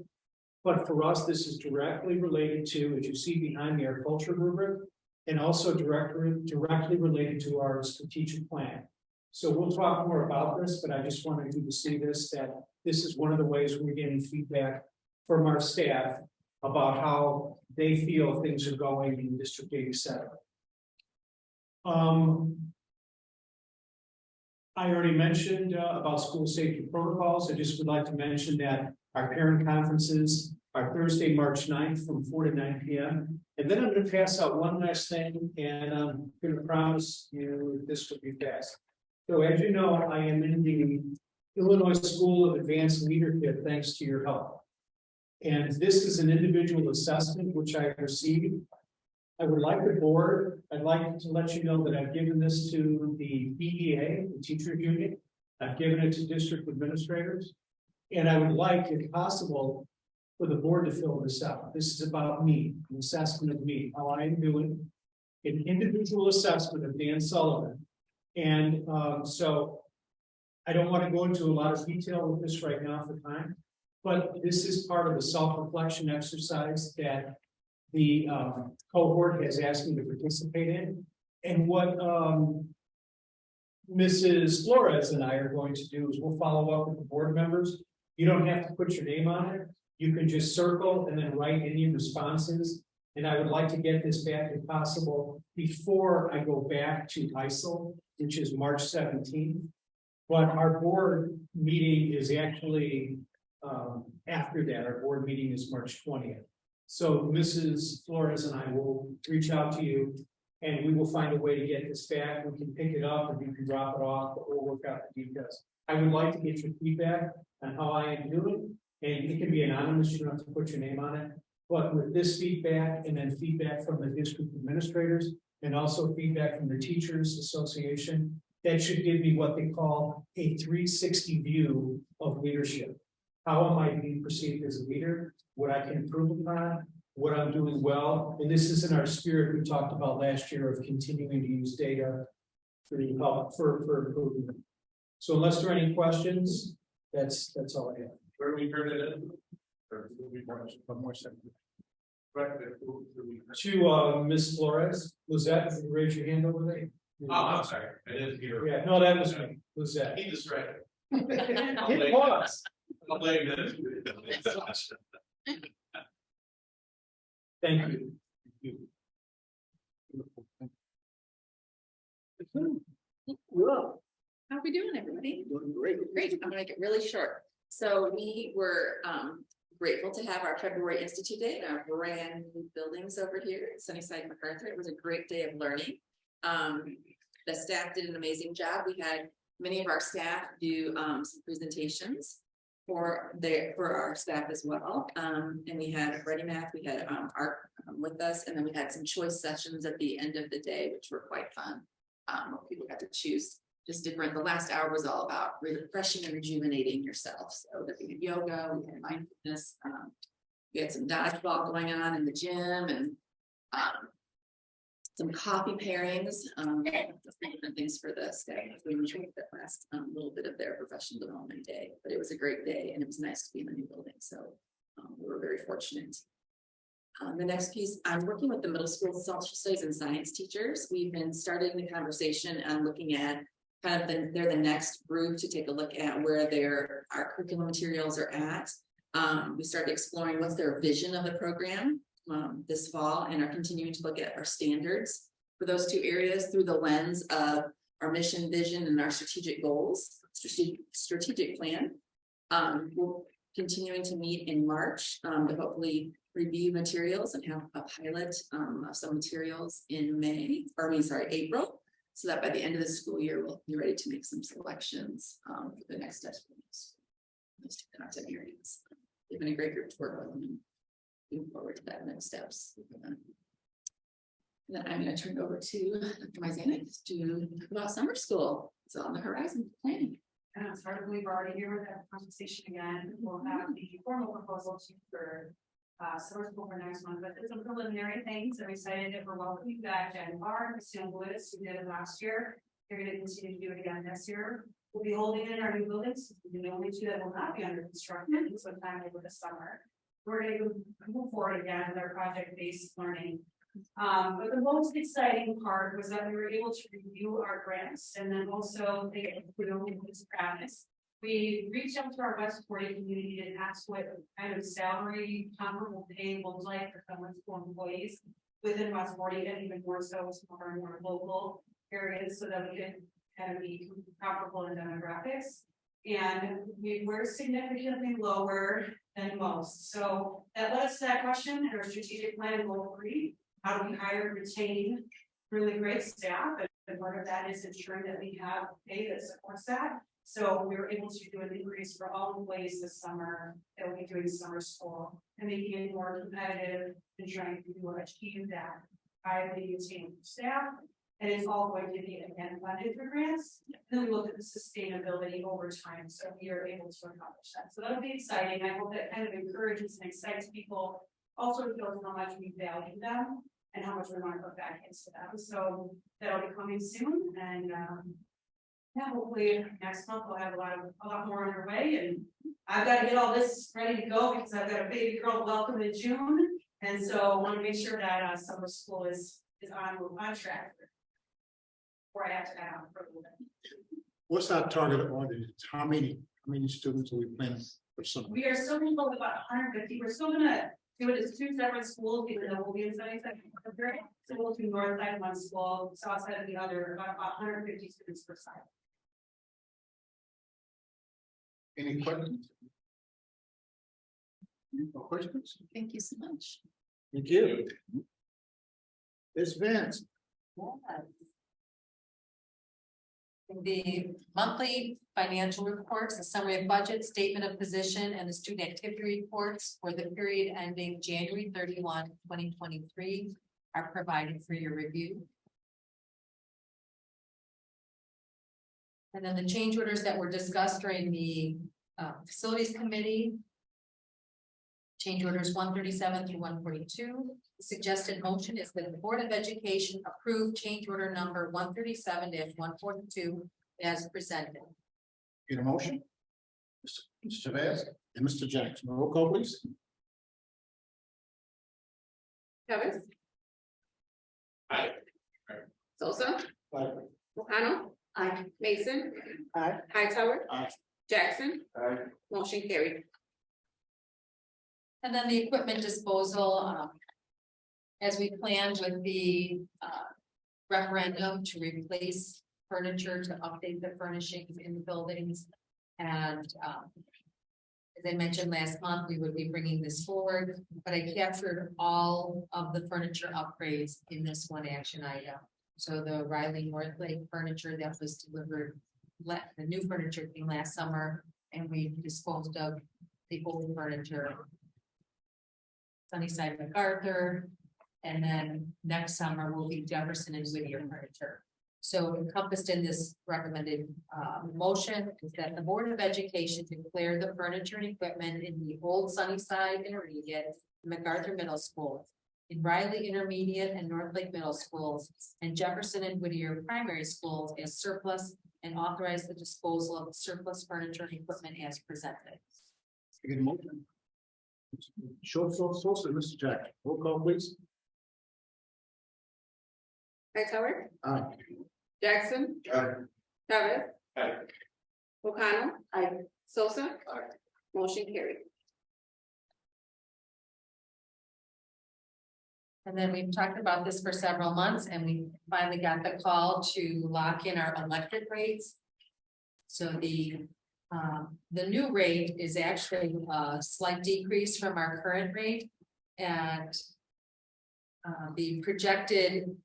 But for us, this is directly related to, as you see behind me, our culture rubric, and also directly related to our strategic plan. So we'll talk more about this, but I just wanted you to see this, that this is one of the ways we're getting feedback from our staff about how they feel things are going in District 87. I already mentioned about school safety protocols. I just would like to mention that our parent conferences are Thursday, March 9th from 4 to 9 p.m. And then I'm going to pass out one last thing, and I'm going to promise you this will be fast. So as you know, I am in the Illinois School of Advanced Leadership, thanks to your help. And this is an individual assessment which I received. I would like the board, I'd like to let you know that I've given this to the BEA, the teachers union. I've given it to district administrators. And I would like, if possible, for the board to fill this out. This is about me, an assessment of me, how I am doing, an individual assessment of Dan Sullivan. And so I don't want to go into a lot of detail with this right now for time, but this is part of the self-reflection exercise that the cohort has asked me to participate in. And what Mrs. Flores and I are going to do is we'll follow up with the board members. You don't have to put your name on it. You can just circle and then write any responses. And I would like to get this back if possible before I go back to ISIL, which is March 17th. But our board meeting is actually after that. Our board meeting is March 20th. So Mrs. Flores and I will reach out to you and we will find a way to get this back. We can pick it up and you can drop it off, but we'll work out the details. I would like to get your feedback on how I am doing. And it can be anonymous, you don't have to put your name on it. But with this feedback and then feedback from the district administrators and also feedback from the Teachers Association, that should give me what they call a 360 view of leadership. How am I being perceived as a leader? What I can improve upon, what I'm doing well. And this is in our spirit we talked about last year of continuing to use data for improvement. So unless there are any questions, that's all I have. Where we turn it in? Or will we One more second. To Ms. Flores, Lizette, raise your hand over there. Oh, I'm sorry, I didn't hear. Yeah, no, that was me, Lizette. He distracted. It was. I'll blame it. Thank you. You're up. How are we doing, everybody? Doing great. Great, I'm gonna make it really short. So we were grateful to have our February Institute Day in our brand new buildings over here at Sunnyside MacArthur. It was a great day of learning. The staff did an amazing job. We had many of our staff do some presentations for our staff as well. And we had Ready Math, we had art with us, and then we had some choice sessions at the end of the day, which were quite fun. People got to choose just different. The last hour was all about refreshing and rejuvenating yourself. So that we had yoga, we had mindfulness, we had some dodgeball going on in the gym, and some coffee pairings, different things for the staff. We enjoyed that last little bit of their professional development day, but it was a great day and it was nice to be in the new building. So we were very fortunate. The next piece, I'm working with the middle school social studies and science teachers. We've been starting the conversation on looking at kind of they're the next group to take a look at where our curriculum materials are at. We started exploring what's their vision of the program this fall, and are continuing to look at our standards for those two areas through the lens of our mission, vision, and our strategic goals, strategic plan. We're continuing to meet in March to hopefully review materials and have a pilot of some materials in April, so that by the end of the school year, we'll be ready to make some selections for the next steps for those two content areas. They've been a great group to work with, and looking forward to that next steps. And then I'm going to turn it over to Dr. Myzanek to talk about summer school. It's on the horizon planning. And it's hard to believe we're already here with that conversation again. We'll have the formal proposal for summer school for next month, but there's some preliminary things. I'm excited that we're welcoming back Jen Barr, Christina Lewis, who did it last year. They're going to continue to do it again this year. We'll be holding it in our new buildings. The only two that will not be under construction sometime over the summer. We're going to move forward again with our project-based learning. But the most exciting part was that we were able to review our grants, and then also they include this practice. We reached out to our West 40 community and asked what kind of salary comparable pay looks like for summer school employees within West 40, and even more so some of our more local areas, so that we can kind of be comparable in demographics. And we were significantly lower than most. So that led us to that question in our strategic plan in goal 3. How do we hire and retain really great staff? And part of that is ensuring that we have pay that supports that. So we were able to do an increase for all employees this summer that will be doing summer school and making it more competitive and trying to achieve that by the retaining staff. And it's all going to be again funded through grants. Then we look at the sustainability over time, so we are able to accomplish that. So that'll be exciting. I hope that kind of encourages and excites people. Also shows how much we value them and how much we want to put back into them. So that'll be coming soon, and yeah, hopefully next month we'll have a lot more underway. And I've got to get all this ready to go because I've got a baby girl welcome in June, and so I want to make sure that summer school is on track. Before I have to add on for a little bit. What's our target audience? How many students are we planning for summer? We are still going to go with about 150. We're still going to do it as 2 separate schools, even though we'll be in Sunnyside. So we'll do north side of one school, south side of the other, about 150 students per side. Any questions? Any more questions? Thank you so much. Thank you. Ms. Vance. The monthly financial reports, a summary of budget, statement of position, and the student activity reports for the period ending January 31, 2023 are provided for your review. And then the change orders that were discussed during the facilities committee. Change orders 137 through 142. The suggested motion is that the Board of Education approve change order number 137-142 as presented. Get a motion? Mr. Chavez and Mr. Jackson, roll call please. Chavez. Aye. Sosa. Aye. O'Connell. Aye. Mason. Aye. Hightower. Aye. Jackson. Aye. Motion carried. And then the equipment disposal, as we planned with the referendum to replace furniture to update the furnishings in the buildings. And, as I mentioned last month, we would be bringing this forward, but I captured all of the furniture upgrades in this one action item. So the Riley North Lake furniture that was delivered, the new furniture came last summer, and we disposed of the old furniture. Sunnyside MacArthur, and then next summer will be Jefferson and Whittier furniture. So encompassed in this recommended motion is that the Board of Education declare the furniture and equipment in the old Sunnyside Intermediate, MacArthur Middle School, in Riley Intermediate and North Lake Middle Schools, and Jefferson and Whittier Primary Schools as surplus, and authorize the disposal of surplus furniture and equipment as presented. Get a motion. Mr. Jack, roll call please. Hightower, Aye. Jackson. Aye. Chavez. Aye. O'Connell. Aye. Sosa. Aye. Motion carried. And then we've talked about this for several months, and we finally got the call to lock in our electric rates. So the new rate is actually a slight decrease from our current rate, and the projected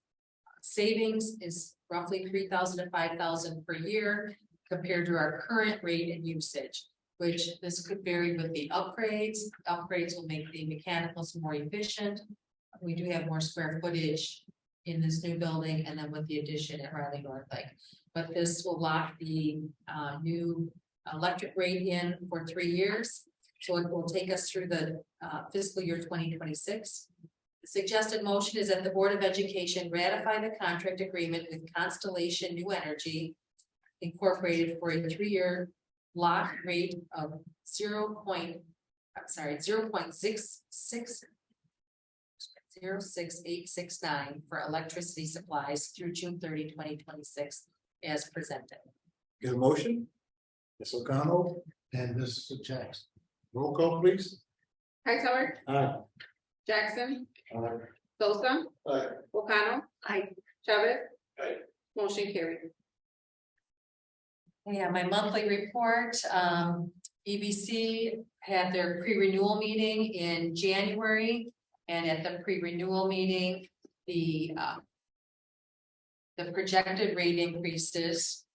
savings is roughly 3,000 to 5,000 per year compared to our current rate and usage, which this could vary with the upgrades. Upgrades will make the mechanicals more efficient. We do have more square footage in this new building, and then with the addition at Riley North Lake. But this will lock the new electric rate in for 3 years. So it will take us through the fiscal year 2026. The suggested motion is that the Board of Education ratify the contract agreement with Constellation New Energy Incorporated for a 3-year lock rate of 0.66869 for electricity supplies through June 30, 2026, as presented. Get a motion? Ms. O'Connell and Mr. Jackson. Roll call please. Hightower, Aye. Jackson. Aye. Sosa. Aye. O'Connell. Aye. Chavez. Aye. Motion carried. Yeah, my monthly report, EBC had their pre-renewal meeting in January, and at the pre-renewal meeting, the projected rate increases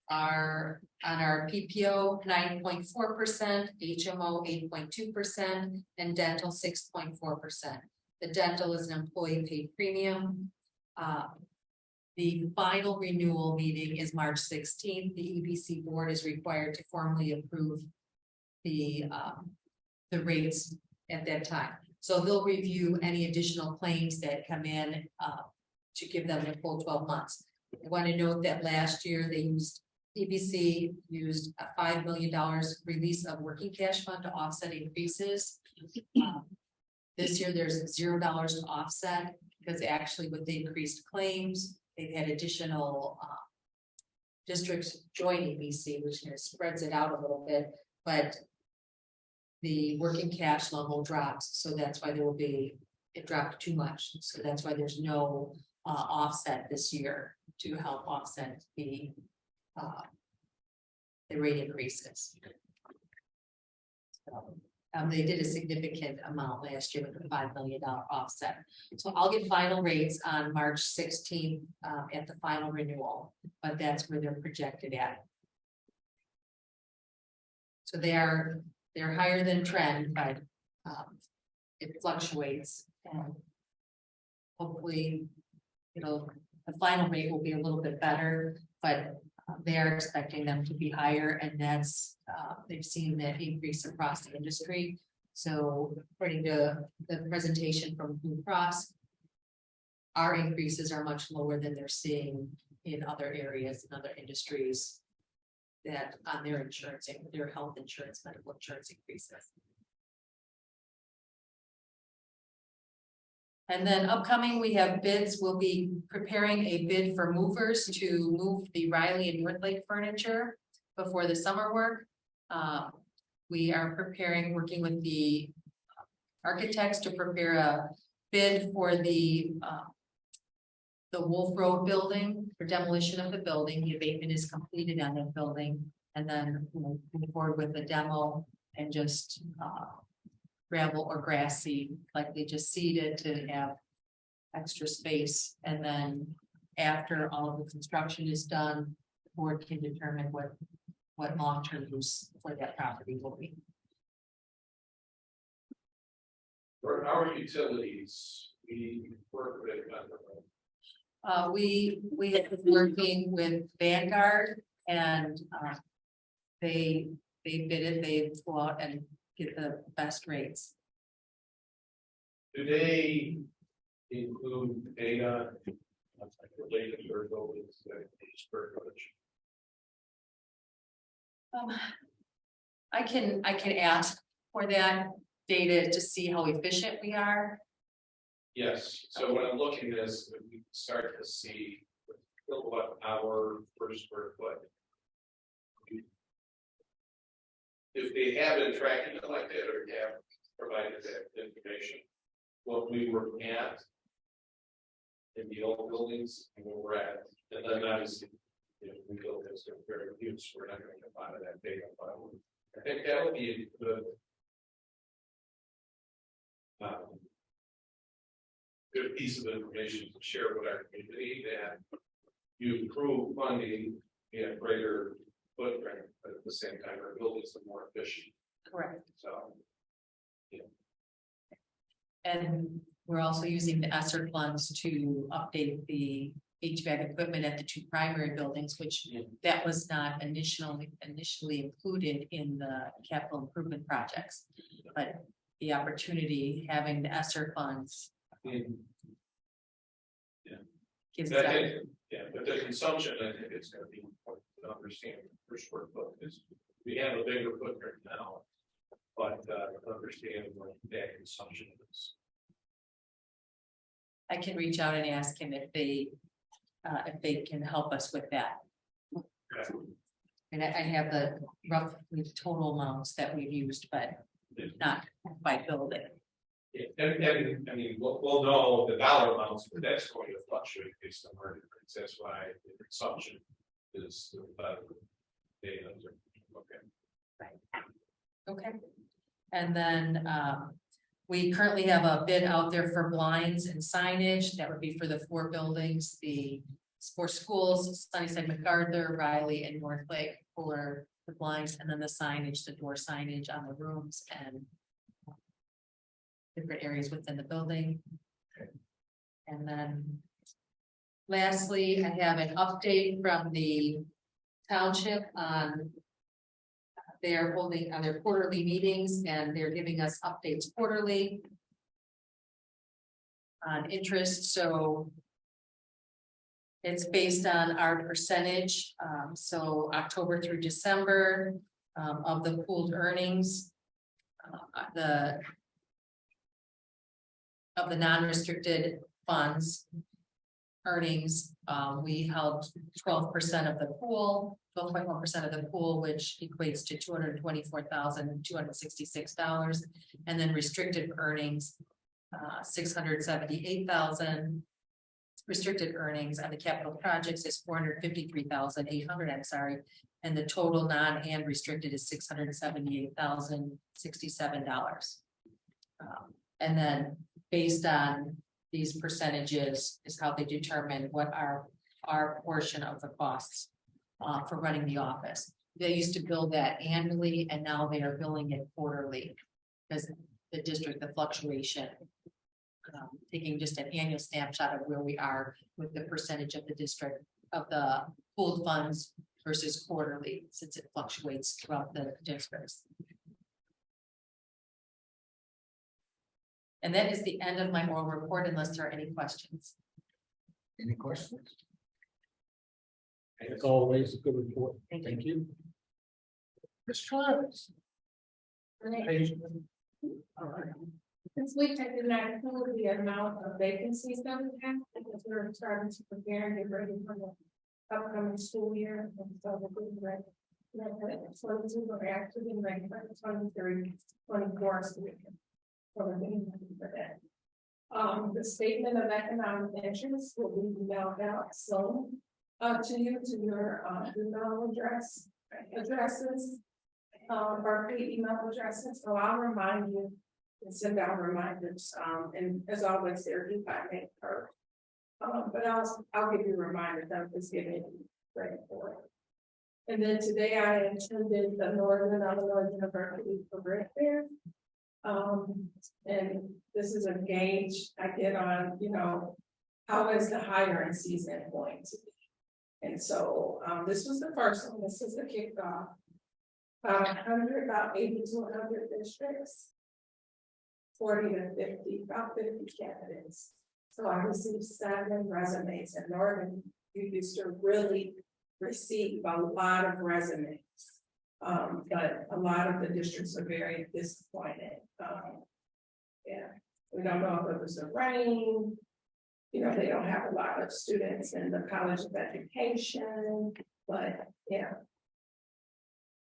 are on our PPO 9.4%, HMO 8.2%, and dental 6.4%. The dental is an employee paid premium. The final renewal meeting is March 16th. The EBC board is required to formally approve the rates at that time. So they'll review any additional claims that come in to give them the full 12 months. I want to note that last year EBC used a $5 million release of working cash fund to offset increases. This year there's $0 to offset, because actually with the increased claims, they've had additional districts join EBC, which kind of spreads it out a little bit, but the working cash level drops, so that's why it dropped too much. So that's why there's no offset this year to help offset the rate increases. So, they did a significant amount last year with a $5 million offset. So I'll get final rates on March 16th at the final renewal, but that's where they're projected at. So they're higher than trend, but it fluctuates, and hopefully the final rate will be a little bit better, but they are expecting them to be higher, and that's they've seen that increase across the industry. So according to the presentation from Blue Cross, our increases are much lower than they're seeing in other areas and other industries that on their insurance, their health insurance, medical insurance increases. And then upcoming, we have bids. We'll be preparing a bid for movers to move the Riley and North Lake furniture before the summer work. We are working with the architects to prepare a bid for the the Wolf Road building for demolition of the building. The abatement is completed on that building. And then we'll move forward with the demo and just gravel or grass seed, likely just seed it to have extra space. And then after all of the construction is done, the board can determine what long-term use for that property will be. For our utilities, we work with. We have been working with Vanguard and they bid it, they go out and get the best rates. Do they include data related to your buildings that square footage? I can ask for that data to see how efficient we are. Yes, so when I'm looking at this, we start to see kilowatt hour per square foot. If they haven't tracking it like that or have provided that information, what we were at in the old buildings and where we're at, and then obviously, if we build this in very use, we're not going to get a lot of that data. But I think that would be a good. Good piece of information to share with our community that you improve funding and greater footprint, but at the same time, our buildings are more efficient. Correct. So, And we're also using the ESSER funds to update the HVAC equipment at the two primary buildings, which that was not initially included in the capital improvement projects. But the opportunity, having the ESSER funds gives that that. yeah, but the consumption, I think it's going to be important to understand per square foot is we have a bigger footprint now, but understand what that consumption is. I can reach out and ask him if they can help us with that. Okay. And I have the rough total amounts that we've used, but not by building. Yeah, and I mean, we'll know the dollar amounts, but that's going to fluctuate based on market rates. That's why the consumption is data. Okay. Okay. And then we currently have a bid out there for blinds and signage. That would be for the 4 buildings, the 4 schools, Sunnyside, MacArthur, Riley, and Northlake for the blinds, and then the signage, the door signage on the rooms and different areas within the building. And then lastly, I have an update from the township on they're holding on their quarterly meetings and they're giving us updates quarterly on interest. So it's based on our percentage. So October through December of the pooled earnings, of the non-restricted funds earnings, we held 12% of the pool, 12.1% of the pool, which equates to $224,266, and then restricted earnings, $678,000. Restricted earnings on the capital projects is $453,800. I'm sorry, and the total non and restricted is $678,067. And then based on these percentages is how they determine what our portion of the costs for running the office. They used to bill that annually and now they are billing it quarterly because the district, the fluctuation, taking just an annual snapshot of where we are with the percentage of the district of the pooled funds versus quarterly, since it fluctuates throughout the districts. And that is the end of my oral report, unless there are any questions. Any questions? As always, a good report. Thank you. Ms. Travis. This week I did not include the amount of vacancies that we have, because we're starting to prepare and get ready for the upcoming school year. And so we're going to ready. So we're actually ready for the 23, 24 school year. So we're getting ready for that. The statement of economic interest will be mailed out soon. To you, to your, email addresses. Berkeley email addresses, so I'll remind you. And send out reminders, and as always, they're due by May 1st. But I'll give you a reminder that I'm just giving you credit for it. And then today I attended the Northern Illinois University Career Fair. And this is a gauge I get on, how is the hiring season going to be? And so, this was the first one, this is the kickoff. About 80 to 100 districts. 40 to 50, about 50 candidates. So I received 7 resumes, and Northern, you used to really receive a lot of resumes. But a lot of the districts are very disappointed. Yeah, we don't know if it was the rain. They don't have a lot of students in the College of Education, but yeah.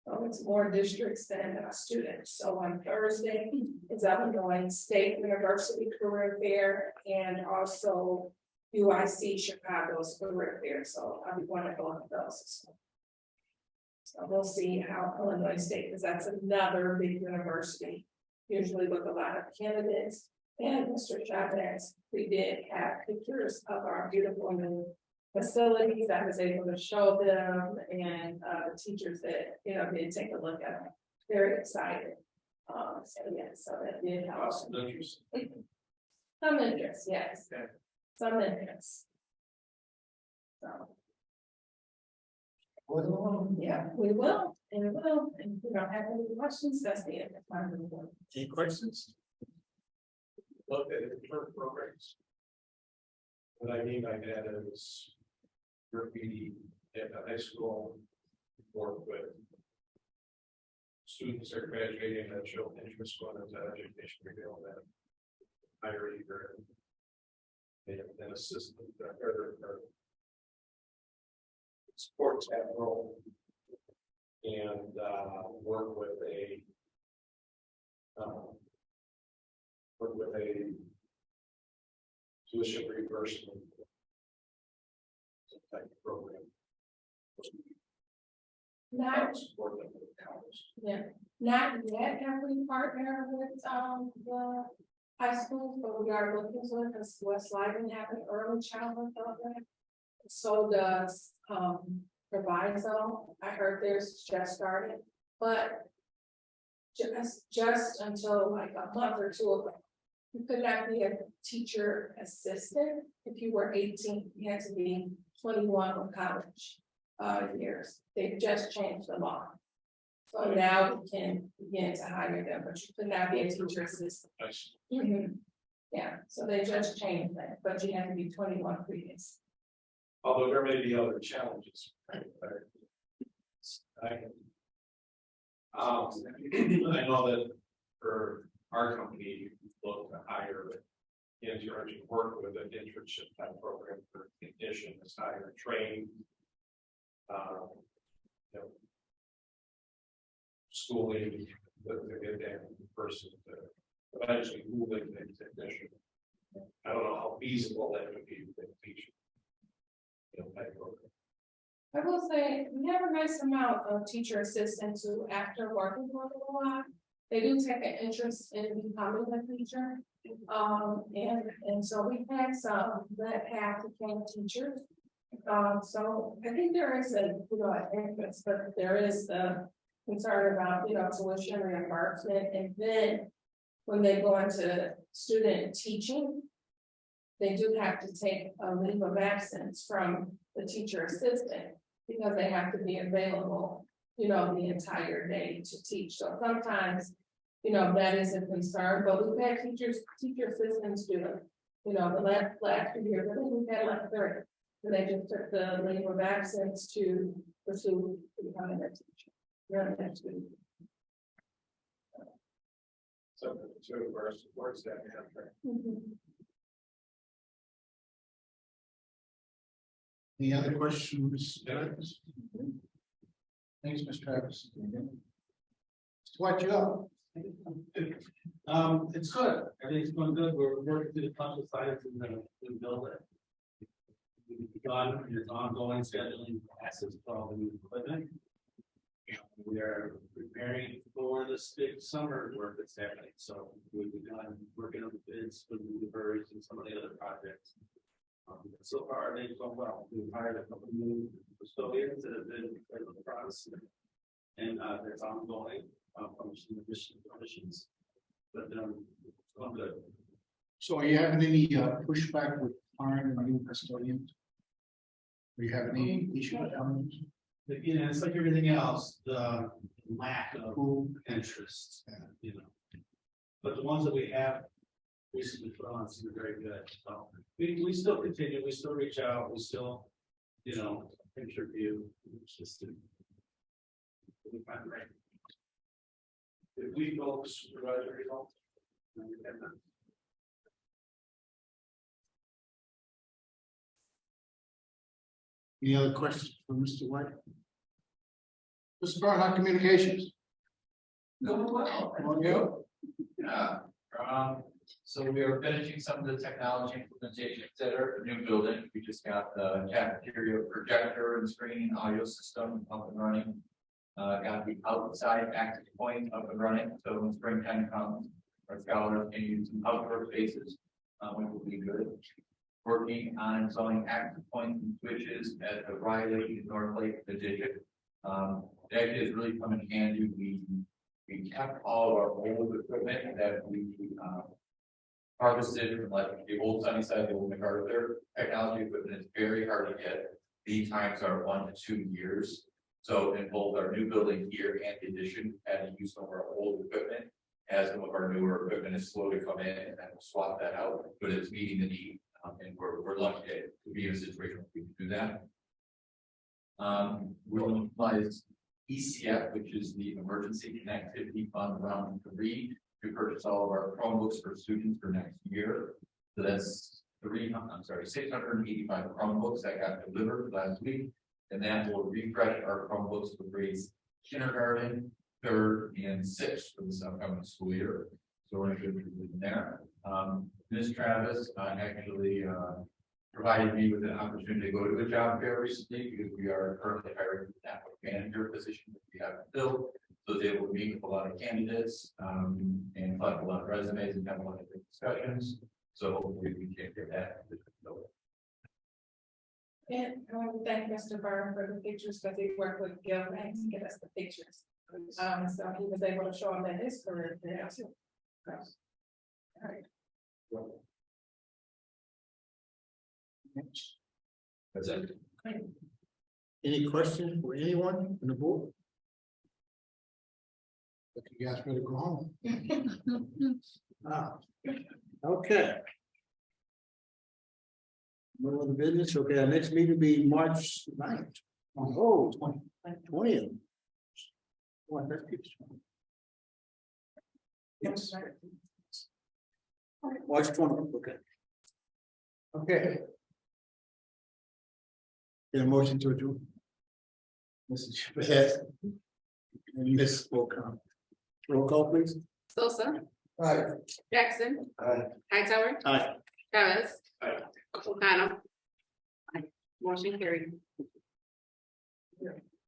So it's more districts than students. So on Thursday, it's Illinois State University Career Fair and also UIC Chicago's Career Fair. So I'll be going to both of those. So we'll see how Illinois State, because that's another big university, usually with a lot of candidates. And Mr. Chavez, we did have pictures of our beautiful new facilities. I was able to show them, and the teachers that did take a look at them. Very excited. So yeah, so that did help. Some interest, yes. Okay. Some interest. So. Yeah, we will, and we will. And if you don't have any questions, that's the end of my report. Any questions? Look at the different programs. What I mean by that is graffiti at the high school, work with students that are graduating that show interest going into education, reveal that higher either an assistant or sports that role and work with a tuition reimbursement type of program. Not yet have we partnered with the high schools, but we are looking to it because West Lyden have an early childhood program. So does Proviso. I heard theirs just started, but just until like a month or two ago, you could not be a teacher assistant if you were 18. You had to be 21 with college years. They've just changed the law. So now we can begin to hire them, but you could not be a teacher assistant. Yeah, so they just changed that, but you had to be 21 previous. Although there may be other challenges. I know that for our company, we look to hire interns to work with an internship type program for condition, is hire trained. Schooling to get that person to eventually move into technician. I don't know how feasible that would be with a teacher. I will say, we have a nice amount of teacher assistants who, after working for a little while, they do take an interest in becoming a teacher. And so we've had some that have became teachers. So I think there is an interest, but there is the concern about, tuition reimbursement. And then when they go into student teaching, they do have to take a leave of absence from the teacher assistant because they have to be available, the entire day to teach. So sometimes, that is a concern, but we've had teacher assistants do it, the last few years. I think we've had like 30, and they just took the leave of absence to pursue becoming a teacher. So to our support staff, Any other questions? Thanks, Ms. Travis. What you up? It's good, everything's going good, we're working through the puzzle sides and the build it. We've begun, it's ongoing scheduling process for all the new equipment. We are preparing for this big summer work that's happening, so we've begun working on the bids for the birds and some of the other projects. So far, they've gone well, we've hired a couple new custodians that have been part of the process. And that's ongoing, from some additional conditions. But it's going good. So are you having any pushback with hiring a new custodian? Do you have any issue with them? You know, it's like everything else, the lack of interest, you know. But the ones that we have recently put on seem very good. So we still continue, we still reach out, we still, you know, interview. It's just we find the right. If we go supervisor results. Any other questions for Mr. White? Mr. Bernhardt, communications. On you. Yeah, so we are finishing some of the technology implementations that are a new building. We just got the cafeteria projector and screen audio system up and running. Got the outside access point up and running, so when springtime comes, our scholars can use some outdoor spaces, which will be good. Working on installing access points and switches at the Riley, North Lake, the Digit. It actually has really come in handy. We kept all of our old equipment that we harvested from like the old Sunnyside, the old MacArthur technology equipment. Is very hard to get. Lead times are 1 to 2 years. So in both our new building here and the addition, had to use some of our old equipment. As some of our newer equipment is slow to come in, and then we'll swap that out. But it's meeting the need, and we're lucky to be in a situation where we can do that. We'll utilize ECF, which is the Emergency Connectivity Fund Round 3, to purchase all of our Chromebooks for students for next year. So that's 685 Chromebooks that got delivered last week, and that will refresh our Chromebooks for grades kindergarten, 3rd, and 6th for this upcoming school year. So we're in a good position there. Ms. Travis actually provided me with an opportunity to go to a job fair recently, because we are currently hiring for the network manager position that we haven't filled. So they will meet with a lot of candidates and collect a lot of resumes and have a lot of good discussions. So hopefully we can get that. And I want to thank Mr. Byrne for the pictures, because he worked with Gil Banks to get us the pictures. So he was able to show them that his career there too. All right. That's it. Any questions for anyone on the board? Look, you guys ready to go home? Okay. No other business. Okay, our next meeting will be March 9th. Oh, 20th. What, that's good. Yes. March 20th, okay. Okay. Get a motion to adjourn. Mr. Chavez. And Ms. Wilcom. Roll call, please. Sosa, Aye. Jackson. Aye. Hightower, Aye. Travis. Aye. O'Connell. Motion carried.